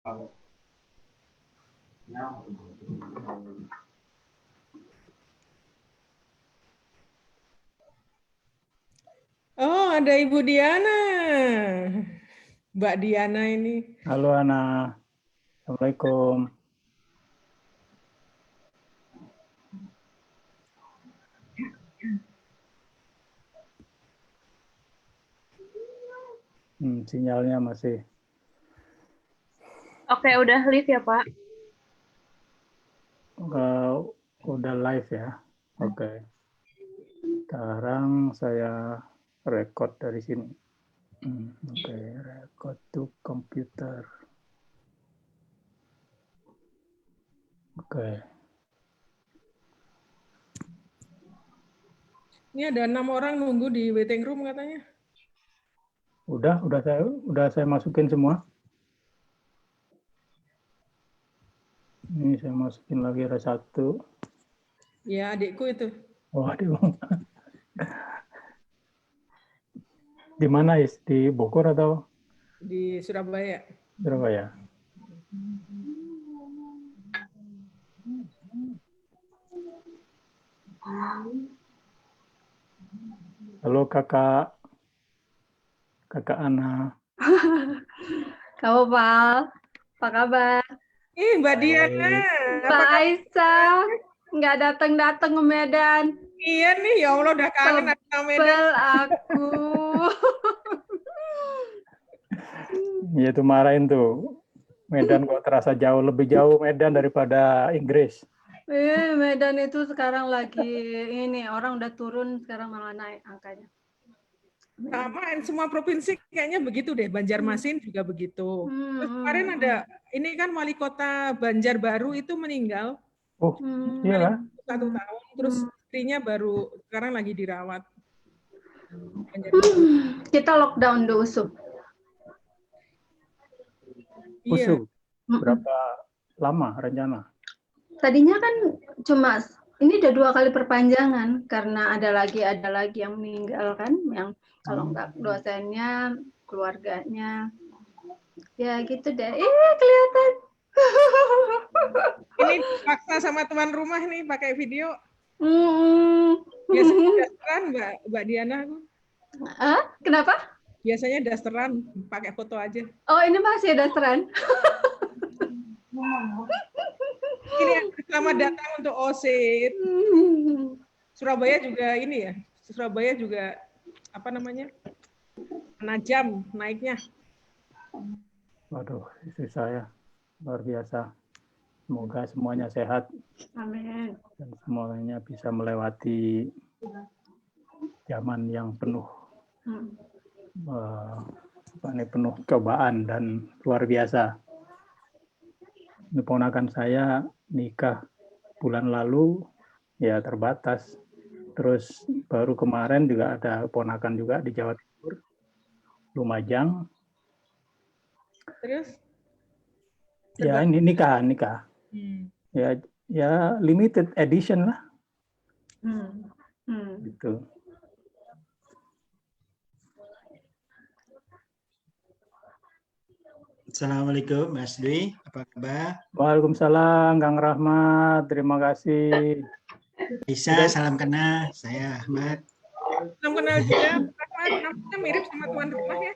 Oh, ada Ibu Diana. Mbak Diana ini. Halo Ana, Assalamualaikum. Sinyalnya masih. Oke, udah live ya Pak? Udah live ya. Oke. Sekarang saya record dari sini. Oke, record to computer. Oke. Ini ada 6 orang nunggu di waiting room katanya. Udah saya masukin semua. Ini saya masukin lagi ada 1. Ya, adikku itu. Waduh. Di mana, Is? Di Bogor atau Di Surabaya. Surabaya? Halo Kakak Ana. Kamu Pak, apa kabar? Mbak Diana. Mbak Aisyah, nggak datang-datang ke Medan. Iya nih, ya Allah udah kangen sama Medan. Sebel aku. Iya tuh marahin tuh. Medan kok terasa lebih jauh Medan daripada Inggris. Medan itu sekarang lagi ini orang udah turun, sekarang malah naik angkanya. Sama semua provinsi kayaknya begitu deh. Banjarmasin juga begitu. Terus kemarin ada ini kan wali kota Banjarbaru itu meninggal. Oh, iya. 1 tahun. Terus istrinya baru sekarang lagi dirawat. Kita lockdown di Usuk. Usu. Berapa lama rencana? Tadinya kan cuma ini udah 2 kali perpanjangan karena ada lagi yang meninggal kan, yang kalau enggak dosennya, keluarganya. Ya gitu deh. Kelihatan. Ini paksa sama tuan rumah nih pakai video. Biasanya dasteran Mbak Diana. Kenapa? Biasanya dasteran, pakai foto aja. Oh, ini masih dasteran. Ini selamat datang untuk OSIS. Surabaya juga ini ya. Surabaya juga apa namanya? Najam naiknya. Waduh, istri saya luar biasa. Semoga semuanya sehat. Amin. Dan semuanya bisa melewati zaman yang penuh penuh cobaan dan luar biasa. Ini ponakan saya nikah bulan lalu ya terbatas. Terus baru kemarin juga ada ponakan juga di Jawa Timur, Lumajang. Terus? Ya ini nikah. Ya limited edition lah. Gitu. Assalamualaikum Mas Dwi, apa kabar? Waalaikumsalam Kang Rahmat, terima kasih. Bisa, salam kenal, saya Ahmad. Salam kenal juga, Ahmad, namanya mirip sama tuan rumah ya?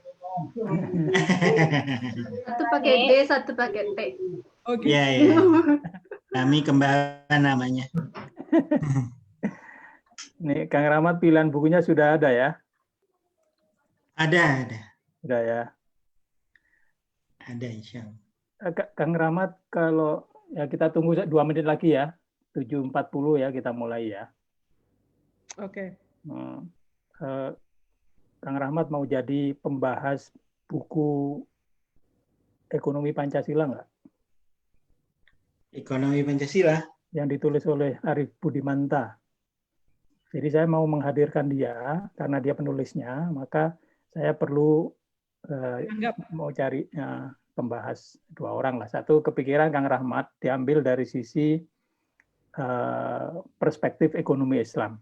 Satu pakai D, satu pakai T. Oh gitu. Iya. Kami kembaran namanya. Nih Kang Rahmat pilihan bukunya sudah ada ya? Ada. Sudah ya. Ada insya Allah. Kang Rahmat, kalau ya kita tunggu 2 menit lagi ya, 7.40 ya kita mulai ya. Oke. Kang Rahmat mau jadi pembahas buku Ekonomi Pancasila nggak? Ekonomi Pancasila? Yang ditulis oleh Arif Budimanta. Jadi saya mau menghadirkan dia, karena dia penulisnya, maka saya perlu mau cari pembahas 2 orang lah. Satu kepikiran Kang Rahmat diambil dari sisi perspektif ekonomi Islam.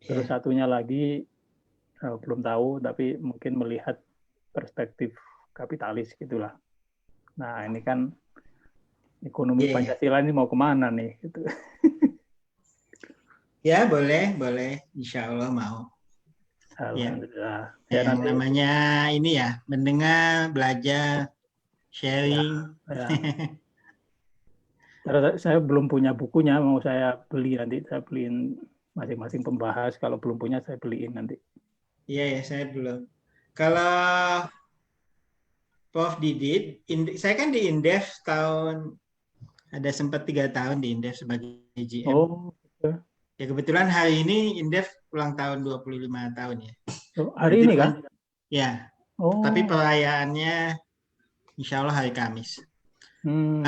Terus satunya lagi belum tahu, tapi mungkin melihat perspektif kapitalis gitulah. Nah, ini kan ekonomi Iya, iya. Pancasila ini mau kemana nih? Gitu. Ya, boleh, boleh. Insya Allah mau. Ya, Alhamdulillah. Saya yang nanti namanya ini ya, mendengar, belajar, ya, sharing. ya. Terus saya belum punya bukunya, mau saya beli nanti. Saya beliin masing-masing pembahas. Kalau belum punya, saya beliin nanti. Iya, ya, saya belum. Kalau Prof Didit, saya kan di Indef tahun, ada sempat 3 tahun di Indef sebagai GM. Oh, gitu. Ya kebetulan hari ini Indef ulang tahun 25 tahun ya. Oh, hari ini kan? Kebetulan, ya. Tapi Oh, perayaannya insya Allah hari Kamis. hmm.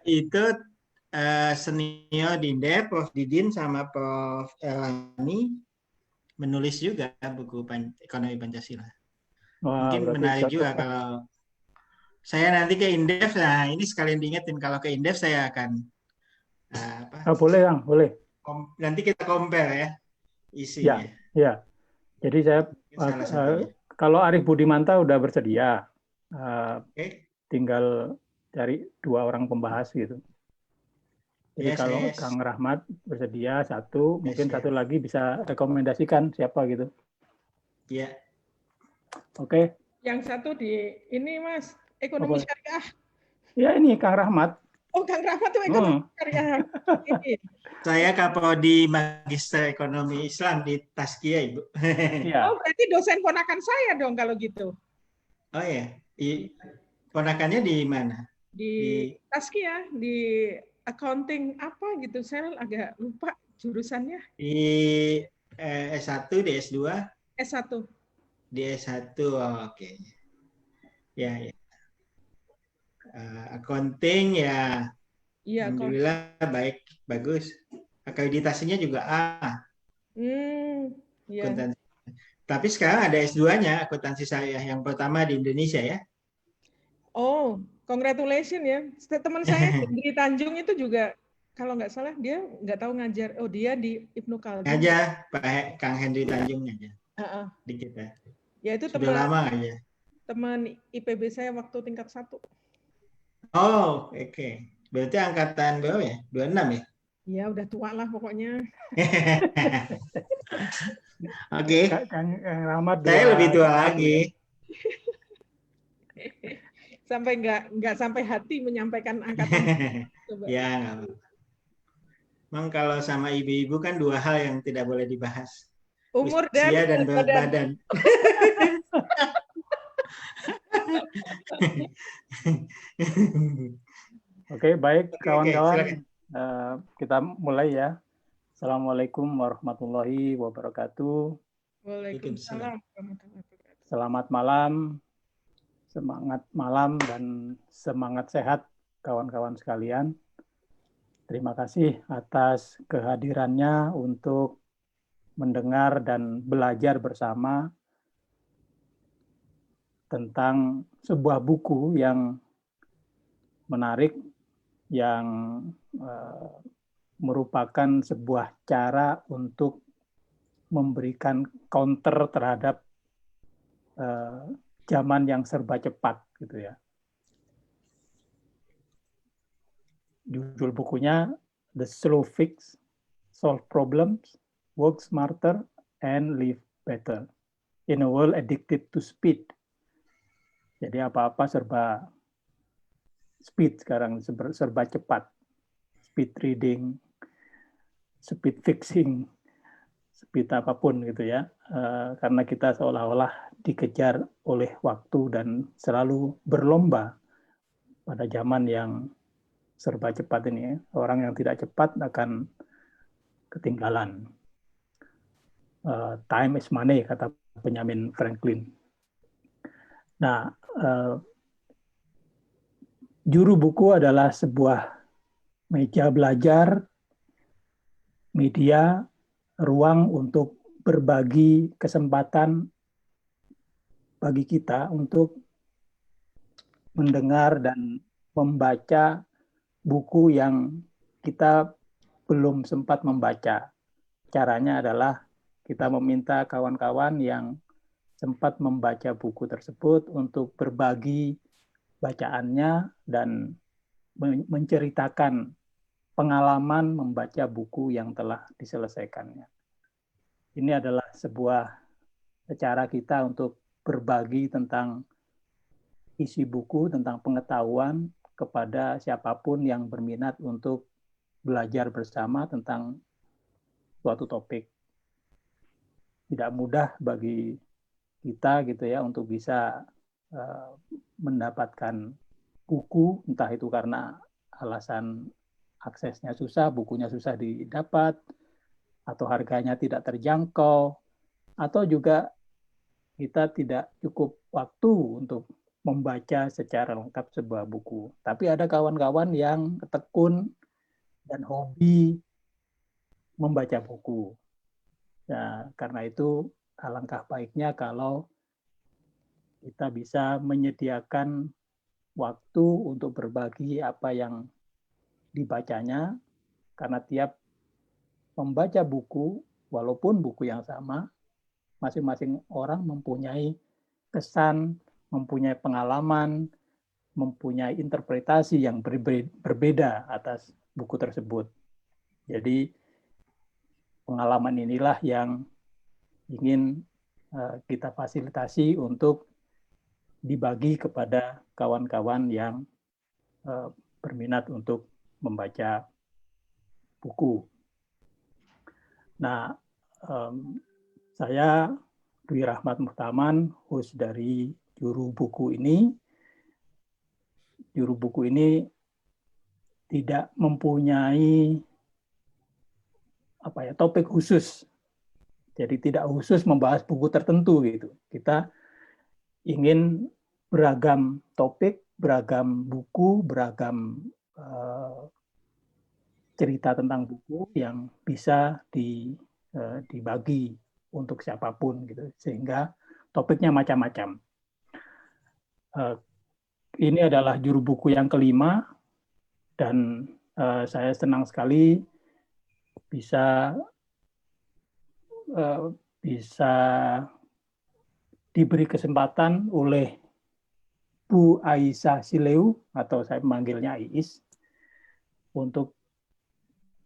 Itu senior di Indef, Prof Didin sama Prof Elani menulis juga buku Ekonomi Pancasila. Wah, Mungkin berarti menarik cocok juga lah. kalau saya nanti ke Indef. Nah, ini sekalian diingetin kalau ke Indef saya akan apa? Boleh, Kang, boleh. Nanti kita compare ya Ya, isinya. ya. Jadi saya Salah satunya. kalau Arif Budimanta udah bersedia, Oke. tinggal cari 2 orang pembahas gitu. Jadi Yes, kalau yes. Kang Rahmat bersedia satu, Yes, mungkin yes. satu lagi bisa rekomendasikan siapa gitu. Ya. Oke. Yang satu di ini Mas, ekonomi Apa? syariah. Ya ini Kang Rahmat. Oh, Kang Rahmat itu ekonomi syariah. Ini. Saya Kaprodi Magister Ekonomi Islam di Taskia, Ibu. Iya. Oh, berarti dosen ponakan saya dong kalau gitu. Oh ya, ponakannya di mana? Di Taskia, di accounting apa gitu. Saya agak lupa jurusannya. Di S1, di S2? S1. Di S1, oh, oke. Ya, ya. Accounting ya, Iya, alhamdulillah baik, bagus. Akreditasinya juga A. Iya. Akuntansi. Tapi sekarang ada S2-nya, akuntansi syariah yang pertama di Indonesia ya. Oh, congratulations ya. Teman saya di Tanjung itu juga, kalau nggak salah dia nggak tahu ngajar. Oh, dia di Ibnu Khaldun. Aja, Pak Kang Henry Tanjung aja. Di kita. Ya itu Sudah lama aja. Teman IPB saya waktu tingkat 1. Oh, oke. Berarti angkatan berapa ya? 26 ya? Ya udah tua lah pokoknya. Oke. Kang Rahmat Saya lebih tua lagi. Sampai nggak sampai hati menyampaikan angkatan. Ya, nggak apa-apa. Memang kalau sama ibu-ibu kan 2 hal yang tidak boleh dibahas. Umur Usia dan berat badan. Oke, baik kawan-kawan. Silakan. Kita mulai ya. Assalamualaikum warahmatullahi wabarakatuh. Waalaikumsalam. Selamat malam, semangat malam dan semangat sehat kawan-kawan sekalian. Terima kasih atas kehadirannya untuk mendengar dan belajar bersama tentang sebuah buku yang menarik, yang merupakan sebuah cara untuk memberikan counter terhadap zaman yang serba cepat, gitu ya. Judul bukunya The Slow Fix: Solve Problems, Work Smarter, and Live Better in a World Addicted to Speed. Jadi apa-apa serba speed sekarang, serba cepat. Speed reading, speed fixing, speed apapun gitu ya. Karena kita seolah-olah dikejar oleh waktu dan selalu berlomba pada zaman yang serba cepat ini. Orang yang tidak cepat akan ketinggalan. Time is money, kata Benjamin Franklin. Nah, juru buku adalah sebuah meja belajar, media, ruang untuk berbagi kesempatan bagi kita untuk mendengar dan membaca buku yang kita belum sempat membaca. Caranya adalah kita meminta kawan-kawan yang sempat membaca buku tersebut untuk berbagi bacaannya dan menceritakan pengalaman membaca buku yang telah diselesaikannya. Ini adalah sebuah cara kita untuk berbagi tentang isi buku, tentang pengetahuan kepada siapapun yang berminat untuk belajar bersama tentang suatu topik. Tidak mudah bagi kita gitu ya untuk bisa mendapatkan buku, entah itu karena alasan aksesnya susah, bukunya susah didapat, atau harganya tidak terjangkau, atau juga kita tidak cukup waktu untuk membaca secara lengkap sebuah buku. Tapi ada kawan-kawan yang tekun dan hobi membaca buku. Nah, karena itu alangkah baiknya kalau kita bisa menyediakan waktu untuk berbagi apa yang dibacanya, karena tiap membaca buku, walaupun buku yang sama, masing-masing orang mempunyai kesan, mempunyai pengalaman, mempunyai interpretasi yang berbeda atas buku tersebut. Jadi pengalaman inilah yang ingin kita fasilitasi untuk dibagi kepada kawan-kawan yang berminat untuk membaca buku. Nah, saya Dwi Rahmat Muhtaman, host dari Juru Buku ini. Juru Buku ini tidak mempunyai topik khusus. Jadi tidak khusus membahas buku tertentu gitu. Kita ingin beragam topik, beragam buku, beragam cerita tentang buku yang bisa dibagi untuk siapapun gitu, sehingga topiknya macam-macam. Ini adalah Juru Buku yang kelima dan saya senang sekali bisa diberi kesempatan oleh Bu Aisyah Sileu, atau saya memanggilnya Iis, untuk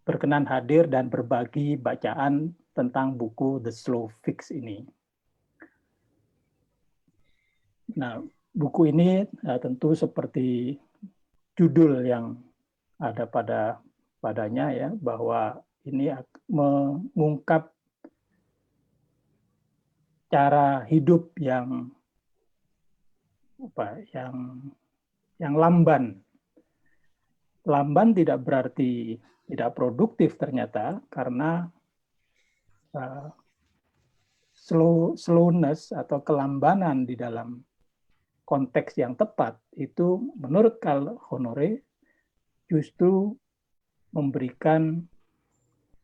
berkenan hadir dan berbagi bacaan tentang buku The Slow Fix ini. Nah, buku ini tentu seperti judul yang ada padanya ya, bahwa ini mengungkap cara hidup yang lamban. Lamban tidak berarti tidak produktif ternyata, karena slowness atau kelambanan di dalam konteks yang tepat itu menurut Carl Honore justru memberikan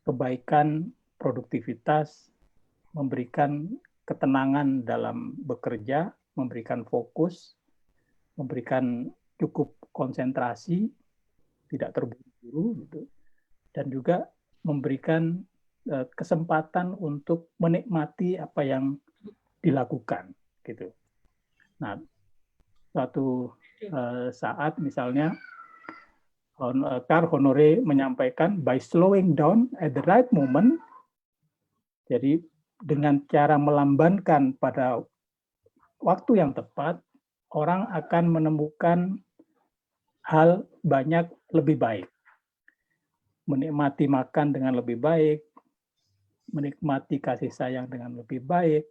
kebaikan produktivitas, memberikan ketenangan dalam bekerja, memberikan fokus, memberikan cukup konsentrasi, tidak terburu-buru gitu, dan juga memberikan kesempatan untuk menikmati apa yang dilakukan gitu. Nah, suatu saat misalnya Carl Honore menyampaikan, by slowing down at the right moment, jadi dengan cara melambankan pada waktu yang tepat, orang akan menemukan hal banyak lebih baik. Menikmati makan dengan lebih baik, menikmati kasih sayang dengan lebih baik,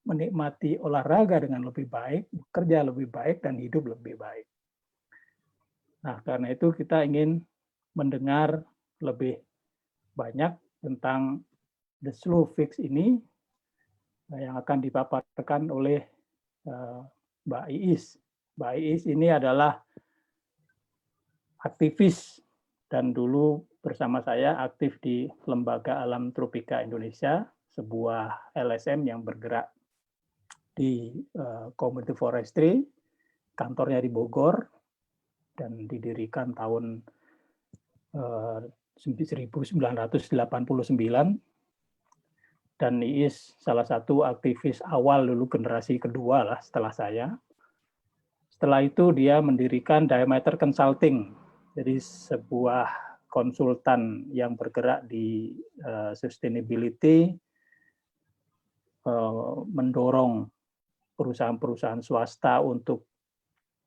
menikmati olahraga dengan lebih baik, bekerja lebih baik, dan hidup lebih baik. Nah, karena itu kita ingin mendengar lebih banyak tentang The Slow Fix ini yang akan dipaparkan oleh Mbak Iis. Mbak Iis ini adalah aktivis dan dulu bersama saya aktif di Lembaga Alam Tropika Indonesia, sebuah LSM yang bergerak di Community Forestry, kantornya di Bogor, dan didirikan tahun 1989. Dan Iis salah satu aktivis awal dulu, generasi kedua lah setelah saya. Setelah itu dia mendirikan Diameter Consulting, jadi sebuah konsultan yang bergerak di sustainability, mendorong perusahaan-perusahaan swasta untuk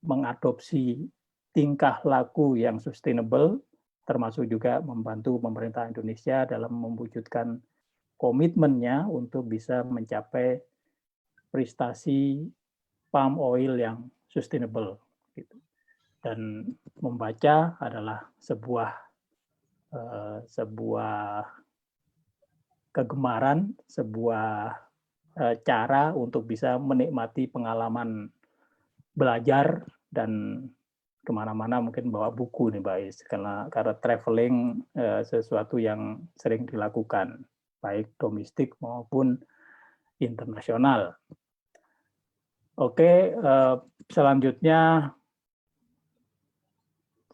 mengadopsi tingkah laku yang sustainable, termasuk juga membantu pemerintah Indonesia dalam mewujudkan komitmennya untuk bisa mencapai prestasi palm oil yang sustainable. Dan membaca adalah sebuah kegemaran, sebuah cara untuk bisa menikmati pengalaman belajar dan kemana-mana mungkin bawa buku nih Mbak Is, karena traveling sesuatu yang sering dilakukan baik domestik maupun internasional. Oke, selanjutnya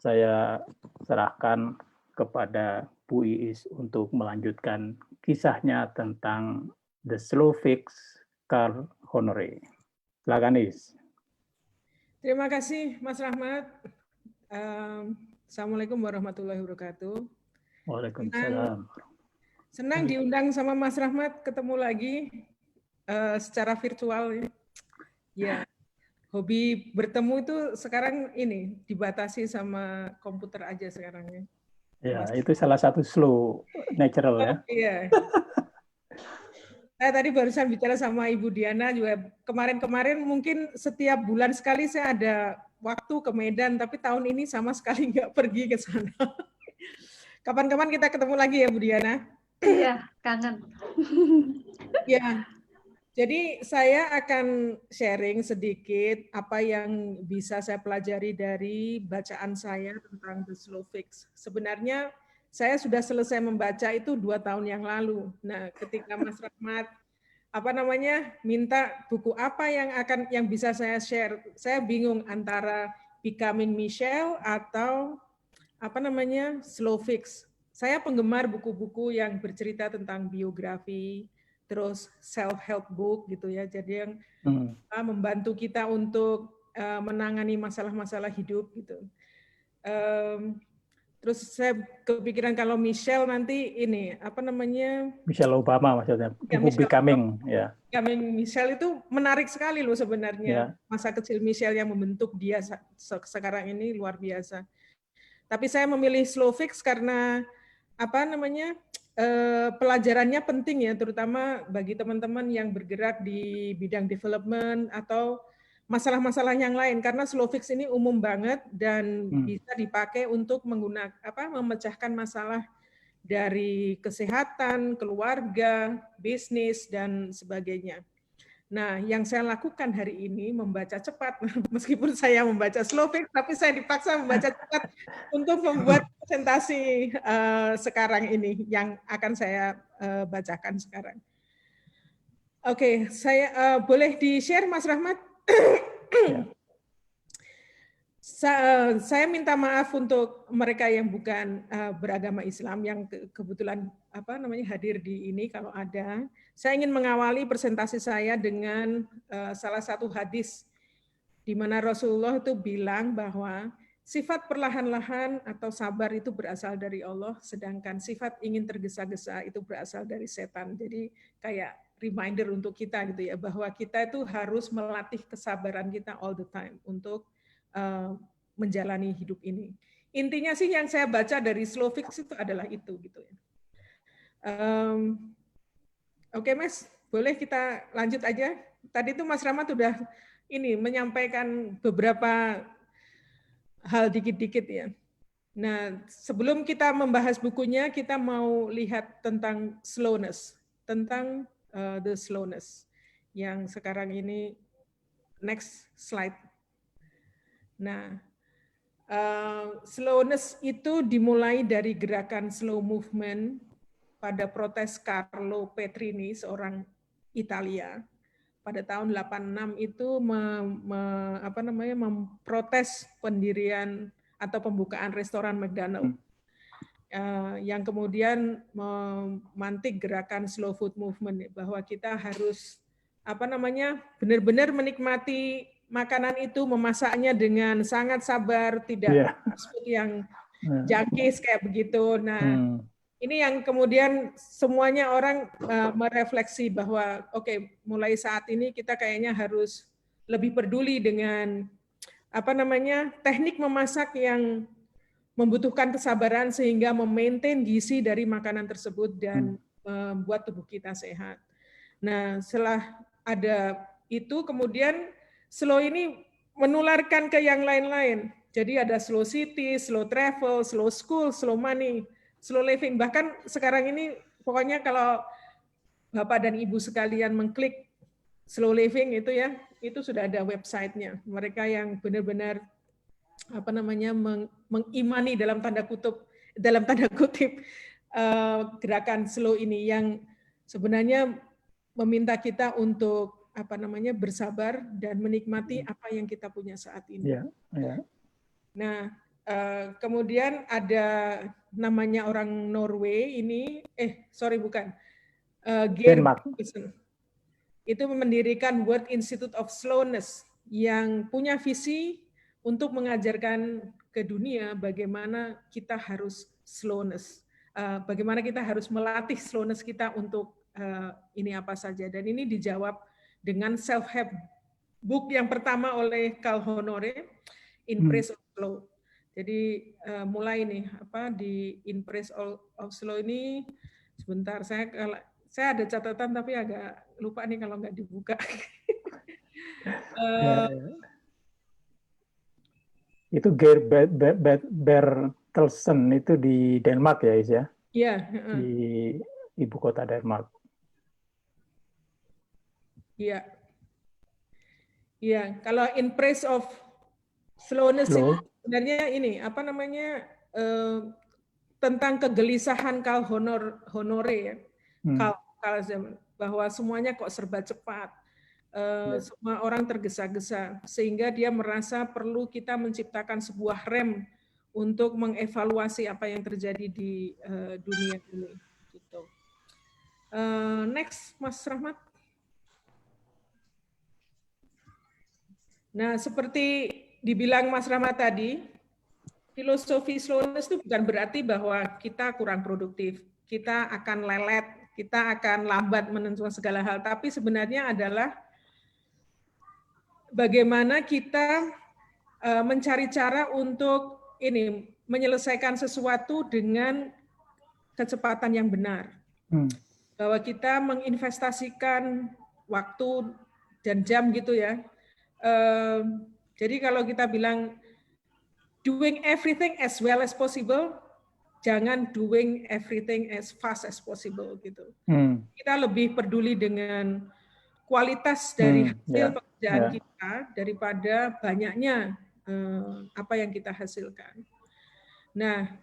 saya serahkan kepada Bu Iis untuk melanjutkan kisahnya tentang The Slow Fix Car Honore. Silakan Iis. Terima kasih Mas Rahmat. Assalamualaikum warahmatullahi wabarakatuh. Waalaikumsalam. Senang diundang sama Mas Rahmat, ketemu lagi secara virtual. Ya, hobi bertemu itu sekarang ini dibatasi sama komputer aja sekarang ya. Ya, itu salah satu slow natural ya. Iya. Saya tadi barusan bicara sama Ibu Diana juga, kemarin-kemarin mungkin setiap bulan sekali saya ada waktu ke Medan, tapi tahun ini sama sekali nggak pergi ke sana. Kapan-kapan kita ketemu lagi ya Bu Diana? Iya, kangen. Ya, jadi saya akan sharing sedikit apa yang bisa saya pelajari dari bacaan saya tentang The Slow Fix. Sebenarnya saya sudah selesai membaca itu 2 tahun yang lalu. Nah, ketika Mas Rahmat minta buku apa yang bisa saya share, saya bingung antara Becoming Michelle atau Slow Fix. Saya penggemar buku-buku yang bercerita tentang biografi, terus self-help book gitu ya. Jadi yang membantu kita untuk menangani masalah-masalah hidup gitu. Terus saya kepikiran kalau Michelle nanti ini Michelle Obama maksudnya. Ya, Becoming ya. Becoming Michelle itu menarik sekali loh sebenarnya. Ya. Masa kecil Michelle yang membentuk dia sekarang ini luar biasa. Tapi saya memilih Slow Fix karena pelajarannya penting ya, terutama bagi teman-teman yang bergerak di bidang development atau masalah-masalah yang lain, karena Slow Fix ini umum banget dan bisa dipakai untuk memecahkan masalah dari kesehatan, keluarga, bisnis, dan sebagainya. Nah, yang saya lakukan hari ini membaca cepat, meskipun saya membaca Slow Fix, tapi saya dipaksa membaca cepat untuk membuat presentasi sekarang ini yang akan saya bacakan sekarang. Oke, saya boleh di-share Mas Rahmat? Ya. Saya minta maaf untuk mereka yang bukan beragama Islam yang kebetulan hadir di ini kalau ada. Saya ingin mengawali presentasi saya dengan salah satu hadis di mana Rasulullah itu bilang bahwa sifat perlahan-lahan atau sabar itu berasal dari Allah, sedangkan sifat ingin tergesa-gesa itu berasal dari setan. Jadi kayak reminder untuk kita gitu ya, bahwa kita itu harus melatih kesabaran kita all the time untuk menjalani hidup ini. Intinya sih yang saya baca dari Slow Fix itu adalah itu gitu ya. Oke Mas, boleh kita lanjut aja. Tadi itu Mas Rahmat sudah ini menyampaikan beberapa hal dikit-dikit ya. Nah, sebelum kita membahas bukunya, kita mau lihat tentang slowness, tentang the slowness yang sekarang ini. Next slide. Nah, slowness itu dimulai dari gerakan slow movement pada protes Carlo Petrini, seorang Italia. Pada tahun 86 itu memprotes pendirian atau pembukaan restoran McDonald, yang kemudian memantik gerakan slow food movement, bahwa kita harus benar-benar menikmati makanan itu, memasaknya dengan sangat sabar, tidak seperti yang jangkis kayak begitu. Nah, ini yang kemudian semuanya orang merefleksi bahwa oke, mulai saat ini kita kayaknya harus lebih peduli dengan teknik memasak yang membutuhkan kesabaran sehingga memaintain gizi dari makanan tersebut dan membuat tubuh kita sehat. Nah, setelah ada itu kemudian slow ini menularkan ke yang lain-lain. Jadi ada slow city, slow travel, slow school, slow money, slow living. Bahkan sekarang ini pokoknya kalau Bapak dan Ibu sekalian mengklik slow living itu ya, itu sudah ada websitenya. Mereka yang benar-benar mengimani dalam tanda kutip gerakan slow ini yang sebenarnya meminta kita untuk bersabar dan menikmati apa yang kita punya saat ini. Nah, kemudian ada namanya orang Norway ini, Denmark. Itu mendirikan World Institute of Slowness yang punya visi untuk mengajarkan ke dunia bagaimana kita harus slowness, bagaimana kita harus melatih slowness kita untuk ini apa saja. Dan ini dijawab dengan self-help book yang pertama oleh Cal Honore, In Praise of Slow. Jadi mulai nih di In Praise of Slow ini, sebentar saya ada catatan tapi agak lupa nih kalau nggak dibuka. Itu Geir Bertelsen itu di Denmark ya, Is ya? Iya. Di ibu kota Denmark. Iya. Iya, kalau In Praise of Slowness ini sebenarnya ini tentang kegelisahan Cal Honore ya. Bahwa semuanya kok serba cepat. Semua orang tergesa-gesa sehingga dia merasa perlu kita menciptakan sebuah rem untuk mengevaluasi apa yang terjadi di dunia ini. Gitu. Next, Mas Rahmat. Nah, seperti dibilang Mas Rahmat tadi, filosofi slowness itu bukan berarti bahwa kita kurang produktif, kita akan lelet, kita akan lambat menentukan segala hal, tapi sebenarnya adalah bagaimana kita mencari cara untuk ini menyelesaikan sesuatu dengan kecepatan yang benar. Bahwa kita menginvestasikan waktu dan jam gitu ya. Jadi kalau kita bilang doing everything as well as possible, jangan doing everything as fast as possible gitu. Kita lebih peduli dengan kualitas dari hasil pekerjaan kita daripada banyaknya apa yang kita hasilkan. Nah,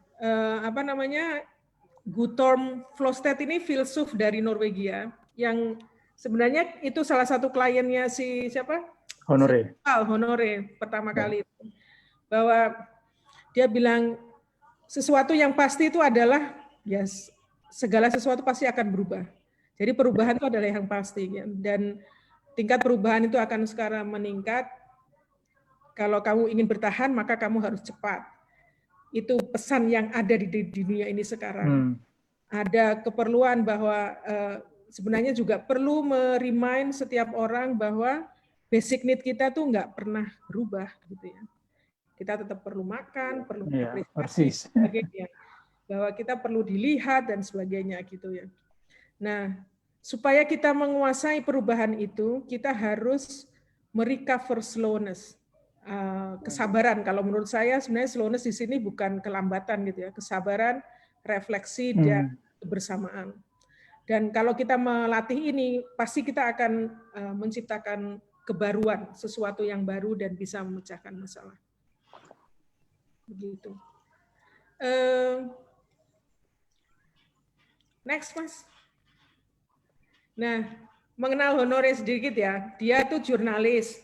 Guttorm Flosted ini filsuf dari Norwegia yang sebenarnya itu salah satu kliennya si siapa? Honore pertama kali itu. Bahwa dia bilang sesuatu yang pasti itu adalah segala sesuatu pasti akan berubah. Jadi perubahan itu adalah yang pasti dan tingkat perubahan itu akan sekarang meningkat. Kalau kamu ingin bertahan maka kamu harus cepat. Itu pesan yang ada di dunia ini sekarang. Ada keperluan bahwa sebenarnya juga perlu me-remind setiap orang bahwa basic need kita tuh nggak pernah berubah gitu ya. Kita tetap perlu makan, perlu apresiasi, sebagainya. Bahwa kita perlu dilihat dan sebagainya gitu ya. Nah, supaya kita menguasai perubahan itu, kita harus merecover slowness. Kesabaran, kalau menurut saya sebenarnya slowness di sini bukan kelambatan gitu ya, kesabaran, refleksi dan kebersamaan. Dan kalau kita melatih ini, pasti kita akan menciptakan kebaruan, sesuatu yang baru dan bisa memecahkan masalah. Begitu. Next, Mas. Nah, mengenal Honore sedikit ya. Dia tuh jurnalis.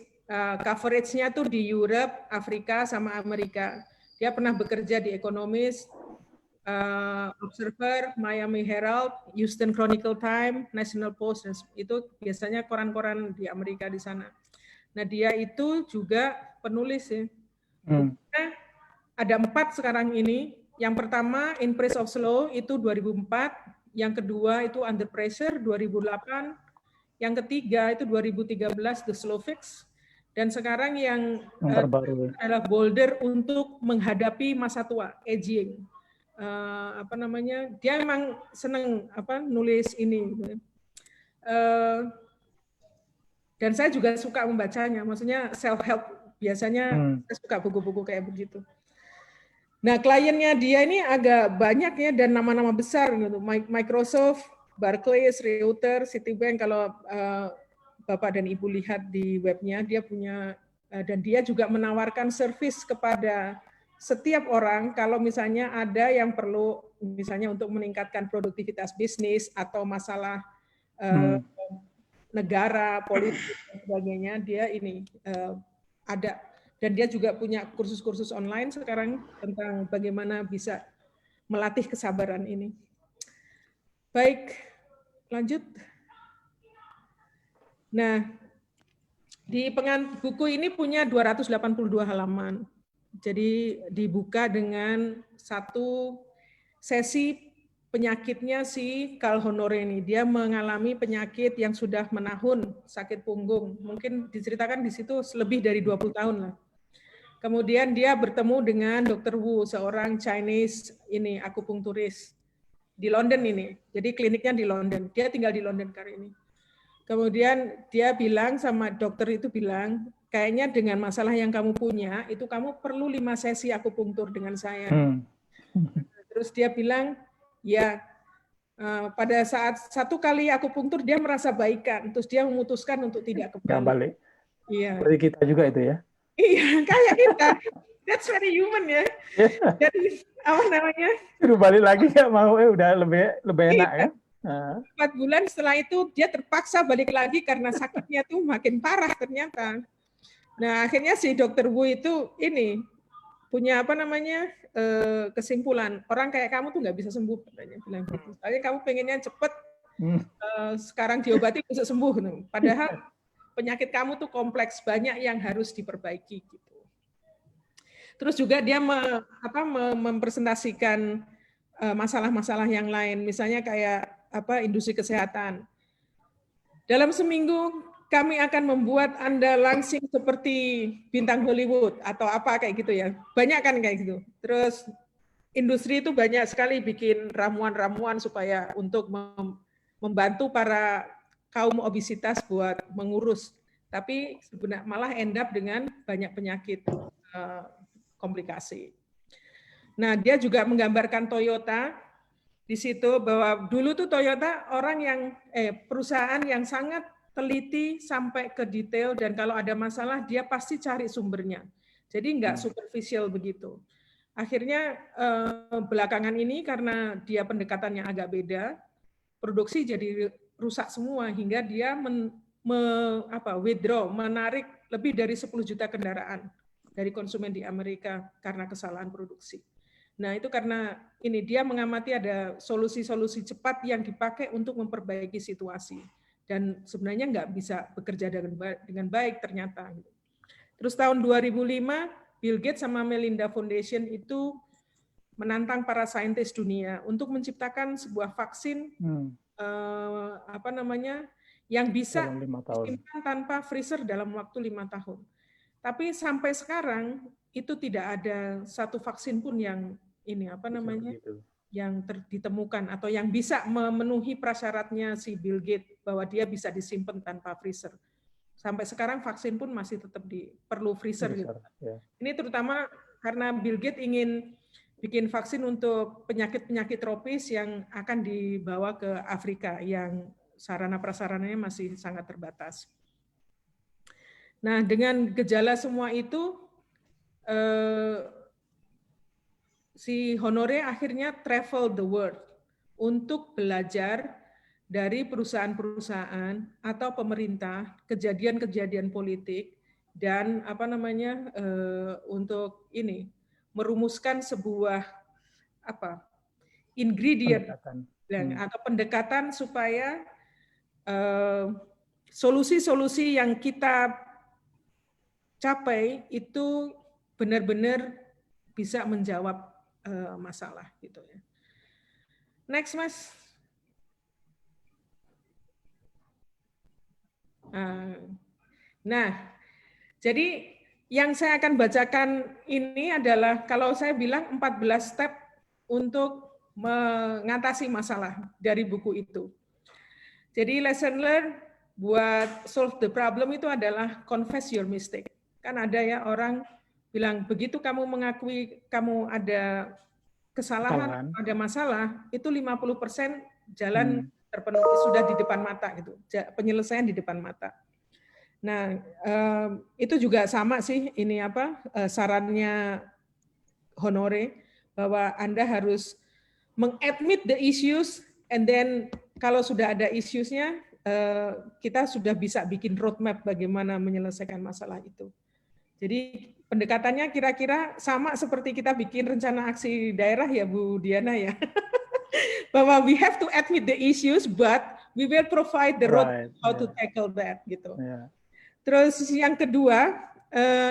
Coverage-nya tuh di Europe, Afrika, sama Amerika. Dia pernah bekerja di Economist, Observer, Miami Herald, Houston Chronicle Time, National Post, dan itu biasanya koran-koran di Amerika di sana. Nah, dia itu juga penulis ya. Bukunya ada 4 sekarang ini. Yang pertama In Praise of Slow itu 2004, yang kedua itu Under Pressure 2008, yang ketiga itu 2013 The Slow Fix, dan sekarang yang terbaru adalah Bolder untuk menghadapi masa tua, aging. Dia memang senang nulis ini. Dan saya juga suka membacanya, maksudnya self-help. Biasanya saya suka buku-buku kayak begitu. Nah, kliennya dia ini agak banyak ya, dan nama-nama besar gitu. Microsoft, Barclays, Reuters, Citibank. Kalau Bapak dan Ibu lihat di webnya, dia punya, dan dia juga menawarkan service kepada setiap orang kalau misalnya ada yang perlu, misalnya untuk meningkatkan produktivitas bisnis atau masalah negara, politik, dan sebagainya, dia ini ada. Dan dia juga punya kursus-kursus online sekarang tentang bagaimana bisa melatih kesabaran ini. Baik, lanjut. Nah, di buku ini punya 282 halaman. Jadi dibuka dengan satu sesi penyakitnya si Carl Honore ini. Dia mengalami penyakit yang sudah menahun, sakit punggung. Mungkin diceritakan di situ lebih dari 20 tahun lah. Kemudian dia bertemu dengan Dr. Wu, seorang Chinese ini akupunkturis di London ini. Jadi kliniknya di London. Dia tinggal di London kali ini. Kemudian dia bilang sama dokter itu bilang, kayaknya dengan masalah yang kamu punya, itu kamu perlu 5 sesi akupunktur dengan saya. Terus dia bilang, ya pada saat 1 kali akupunktur dia merasa baikan, terus dia memutuskan untuk tidak kembali. Iya. Seperti kita juga itu ya. Iya, kayak kita. That's very human ya. Jadi apa namanya? Suruh balik lagi nggak mau, udah lebih enak ya. 4 bulan setelah itu dia terpaksa balik lagi karena sakitnya tuh makin parah ternyata. Nah, akhirnya si Dr. Wu itu ini punya kesimpulan, orang kayak kamu tuh nggak bisa sembuh katanya, bilang gitu. Soalnya kamu pengennya cepet, sekarang diobati bisa sembuh. Padahal penyakit kamu tuh kompleks, banyak yang harus diperbaiki gitu. Terus juga dia mempresentasikan masalah-masalah yang lain, misalnya kayak industri kesehatan. Dalam seminggu kami akan membuat Anda langsing seperti bintang Hollywood atau apa kayak gitu ya. Banyak kan kayak gitu. Terus industri itu banyak sekali bikin ramuan-ramuan supaya untuk membantu para kaum obesitas buat mengurus, tapi sebenarnya malah end up dengan banyak penyakit komplikasi. Nah, dia juga menggambarkan Toyota di situ bahwa dulu tuh Toyota perusahaan yang sangat teliti sampai ke detail, dan kalau ada masalah dia pasti cari sumbernya. Jadi nggak superficial begitu. Akhirnya belakangan ini karena dia pendekatannya agak beda, produksi jadi rusak semua hingga dia withdraw, menarik lebih dari 10 juta kendaraan dari konsumen di Amerika karena kesalahan produksi. Nah, itu karena ini dia mengamati ada solusi-solusi cepat yang dipakai untuk memperbaiki situasi, dan sebenarnya nggak bisa bekerja dengan baik ternyata. Terus tahun 2005 Bill Gates sama Melinda Foundation itu menantang para saintis dunia untuk menciptakan sebuah vaksin yang bisa disimpan tanpa freezer dalam waktu 5 tahun. Tapi sampai sekarang itu tidak ada satu vaksin pun yang yang ditemukan atau yang bisa memenuhi prasyaratnya si Bill Gates bahwa dia bisa disimpan tanpa freezer. Sampai sekarang vaksin pun masih tetap perlu freezer gitu. Ya. Ini terutama karena Bill Gates ingin bikin vaksin untuk penyakit-penyakit tropis yang akan dibawa ke Afrika yang sarana prasarananya masih sangat terbatas. Nah, dengan gejala semua itu, si Honore akhirnya travel the world untuk belajar dari perusahaan-perusahaan atau pemerintah, kejadian-kejadian politik, dan untuk ini merumuskan sebuah ingredient atau pendekatan supaya solusi-solusi yang kita capai itu benar-benar bisa menjawab masalah gitu ya. Next, Mas. Nah, jadi yang saya akan bacakan ini adalah kalau saya bilang 14 step untuk mengatasi masalah dari buku itu. Jadi lesson learned buat solve the problem itu adalah confess your mistake. Kan ada ya orang bilang begitu kamu mengakui kamu ada kesalahan, ada masalah, itu 50% jalan terpenuhi sudah di depan mata gitu. Penyelesaian di depan mata. Nah, itu juga sama sih ini sarannya Honore bahwa Anda harus mengadmit the issues and then kalau sudah ada issues-nya kita sudah bisa bikin roadmap bagaimana menyelesaikan masalah itu. Jadi pendekatannya kira-kira sama seperti kita bikin rencana aksi daerah ya Bu Diana ya. Bahwa we have to admit the issues but we will provide the roadmap how to tackle that gitu. Terus yang kedua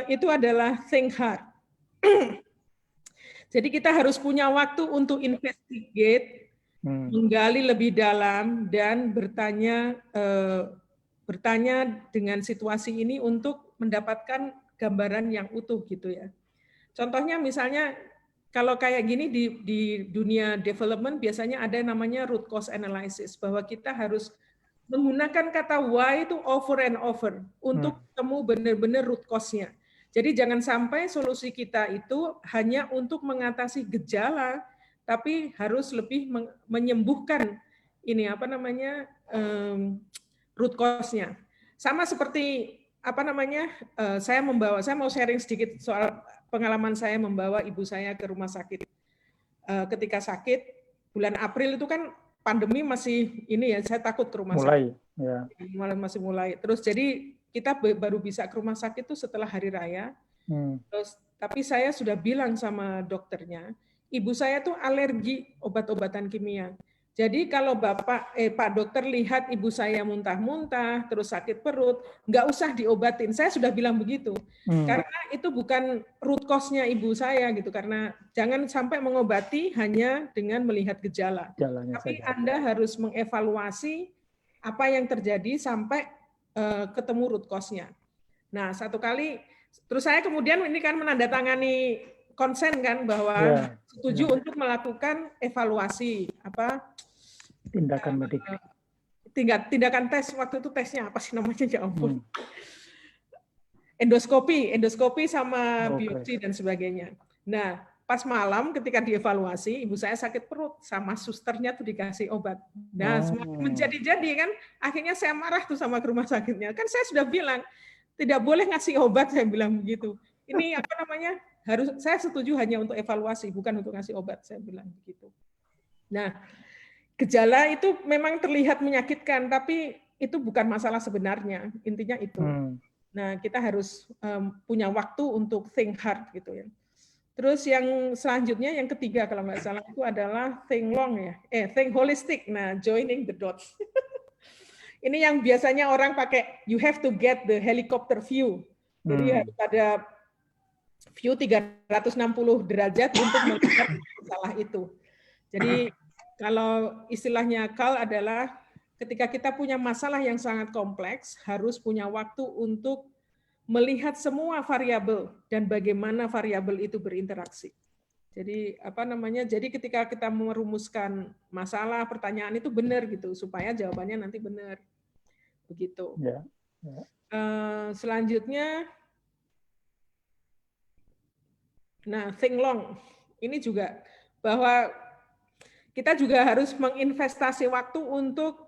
itu adalah think hard. Jadi kita harus punya waktu untuk investigate, menggali lebih dalam dan bertanya dengan situasi ini untuk mendapatkan gambaran yang utuh gitu ya. Contohnya misalnya kalau kayak gini di dunia development biasanya ada namanya root cause analysis bahwa kita harus menggunakan kata why itu over and over untuk ketemu benar-benar root cause-nya. Jadi jangan sampai solusi kita itu hanya untuk mengatasi gejala, tapi harus lebih menyembuhkan ini root cause-nya. Sama seperti saya mau sharing sedikit soal pengalaman saya membawa ibu saya ke rumah sakit. Ketika sakit bulan April itu kan pandemi masih ini ya, saya takut ke rumah sakit. Masih mulai. Terus jadi kita baru bisa ke rumah sakit itu setelah hari raya. Terus tapi saya sudah bilang sama dokternya, ibu saya tuh alergi obat-obatan kimia. Jadi kalau Pak dokter lihat ibu saya muntah-muntah, terus sakit perut, nggak usah diobatin. Saya sudah bilang begitu. Karena itu bukan root cause-nya ibu saya gitu. Karena jangan sampai mengobati hanya dengan melihat gejala. Tapi Anda harus mengevaluasi apa yang terjadi sampai ketemu root cause-nya. Nah, satu kali, terus saya kemudian ini kan menandatangani konsen kan bahwa setuju untuk melakukan evaluasi tindakan medik. Tindakan tes waktu itu tesnya apa sih namanya ya ampun. Endoskopi sama biopsi dan sebagainya. Nah, pas malam ketika dievaluasi, ibu saya sakit perut sama susternya tuh dikasih obat. Nah, semakin menjadi-jadi kan, akhirnya saya marah tuh sama ke rumah sakitnya. Kan saya sudah bilang tidak boleh ngasih obat, saya bilang begitu. Ini saya setuju hanya untuk evaluasi, bukan untuk ngasih obat, saya bilang begitu. Nah, gejala itu memang terlihat menyakitkan, tapi itu bukan masalah sebenarnya, intinya itu. Nah, kita harus punya waktu untuk think hard gitu ya. Terus yang selanjutnya, yang ketiga kalau nggak salah itu adalah think long ya, think holistic. Nah, joining the dots. Ini yang biasanya orang pakai, you have to get the helicopter view. Jadi harus ada view 360 derajat untuk melihat masalah itu. Jadi kalau istilahnya Carl adalah ketika kita punya masalah yang sangat kompleks, harus punya waktu untuk melihat semua variabel dan bagaimana variabel itu berinteraksi. Jadi jadi ketika kita merumuskan masalah, pertanyaan itu benar gitu supaya jawabannya nanti benar. Begitu. Selanjutnya think long. Ini juga bahwa kita juga harus menginvestasi waktu untuk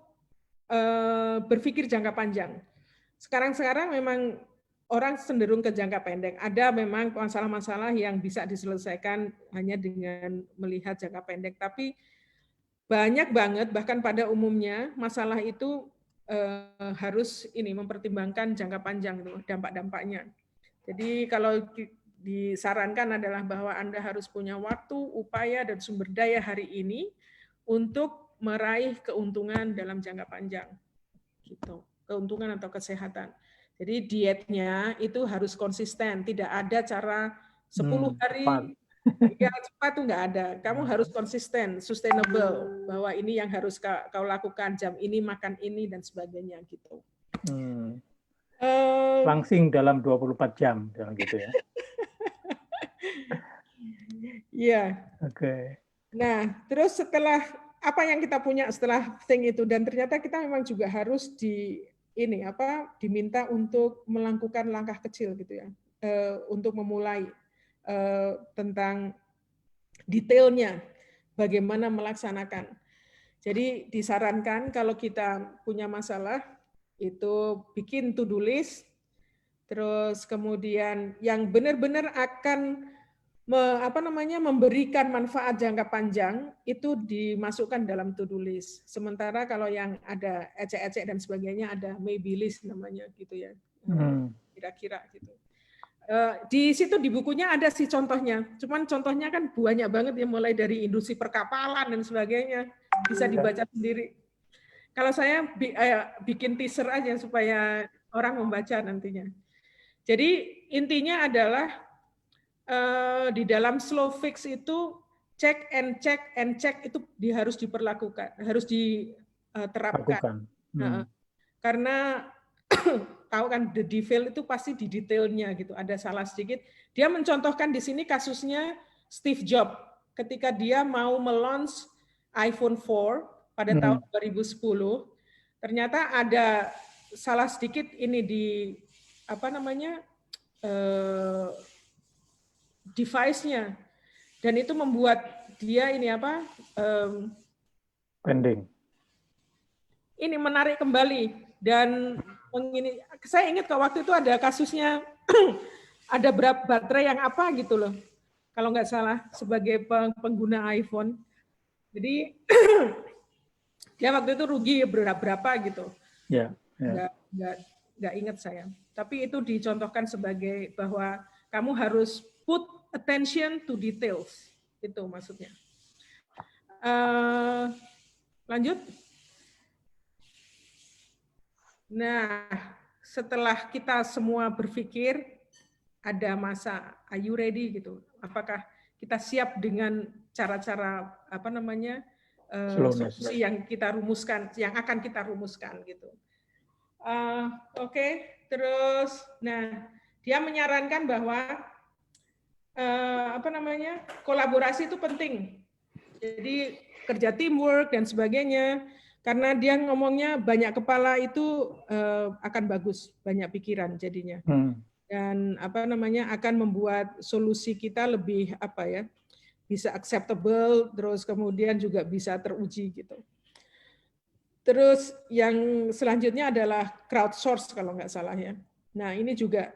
berpikir jangka panjang. Sekarang memang orang cenderung ke jangka pendek. Ada memang masalah-masalah yang bisa diselesaikan hanya dengan melihat jangka pendek. Tapi banyak banget, bahkan pada umumnya, masalah itu harus mempertimbangkan jangka panjang, dampak-dampaknya. Jadi kalau disarankan adalah bahwa Anda harus punya waktu, upaya, dan sumber daya hari ini untuk meraih keuntungan dalam jangka panjang. Gitu. Keuntungan atau kesehatan. Jadi dietnya itu harus konsisten, tidak ada cara 10 hari ya cepat tuh nggak ada. Kamu harus konsisten, sustainable, bahwa ini yang harus kau lakukan, jam ini makan ini dan sebagainya gitu. Langsing dalam 24 jam, gitu ya. Iya. Oke. Nah, terus setelah apa yang kita punya setelah thing itu, dan ternyata kita memang juga harus diminta untuk melakukan langkah kecil gitu ya, untuk memulai tentang detailnya bagaimana melaksanakan. Jadi disarankan kalau kita punya masalah itu bikin to-do list, terus kemudian yang benar-benar akan memberikan manfaat jangka panjang itu dimasukkan dalam to-do list. Sementara kalau yang ada ecek-ecek dan sebagainya ada maybe list namanya gitu ya. Kira-kira gitu. Di situ di bukunya ada sih contohnya. Cuman contohnya kan banyak banget ya, mulai dari industri perkapalan dan sebagainya. Bisa dibaca sendiri. Kalau saya bikin teaser aja supaya orang membaca nantinya. Jadi intinya adalah di dalam slow fix itu check and check itu harus diperlakukan, harus diterapkan. Karena tahu kan the devil itu pasti di detailnya gitu. Ada salah sedikit. Dia mencontohkan di sini kasusnya Steve Jobs ketika dia mau melaunch iPhone 4 pada tahun 2010. Ternyata ada salah sedikit ini di device-nya, dan itu membuat dia pending. Ini menarik kembali dan saya ingat ke waktu itu ada kasusnya ada berapa baterai yang apa gitu loh, kalau nggak salah sebagai pengguna iPhone. Jadi dia waktu itu rugi berapa gitu. Nggak ingat saya. Tapi itu dicontohkan sebagai bahwa kamu harus put attention to details. Itu maksudnya. Lanjut. Nah, setelah kita semua berpikir, ada masa, are you ready gitu? Apakah kita siap dengan cara-cara solusi yang kita rumuskan, yang akan kita rumuskan gitu. Oke. Terus, nah dia menyarankan bahwa kolaborasi itu penting. Jadi kerja teamwork dan sebagainya. Karena dia ngomongnya banyak kepala itu akan bagus, banyak pikiran jadinya. Dan akan membuat solusi kita lebih bisa acceptable, terus kemudian juga bisa teruji gitu. Terus yang selanjutnya adalah crowdsource kalau nggak salah ya. Nah, ini juga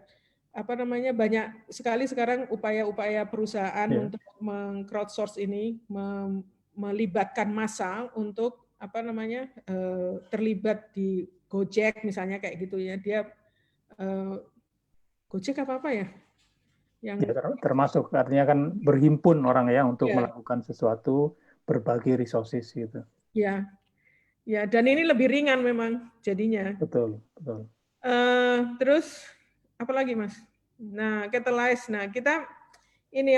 banyak sekali sekarang upaya-upaya perusahaan untuk meng-crowdsource ini, melibatkan massa untuk terlibat di Gojek misalnya kayak gitu ya. Dia Gojek apa ya? Yang termasuk artinya kan berhimpun orang ya untuk melakukan sesuatu, berbagi resources gitu. Ya. Ya, dan ini lebih ringan memang jadinya. Betul. Terus apa lagi, Mas? Nah, catalyze. Nah, kita ini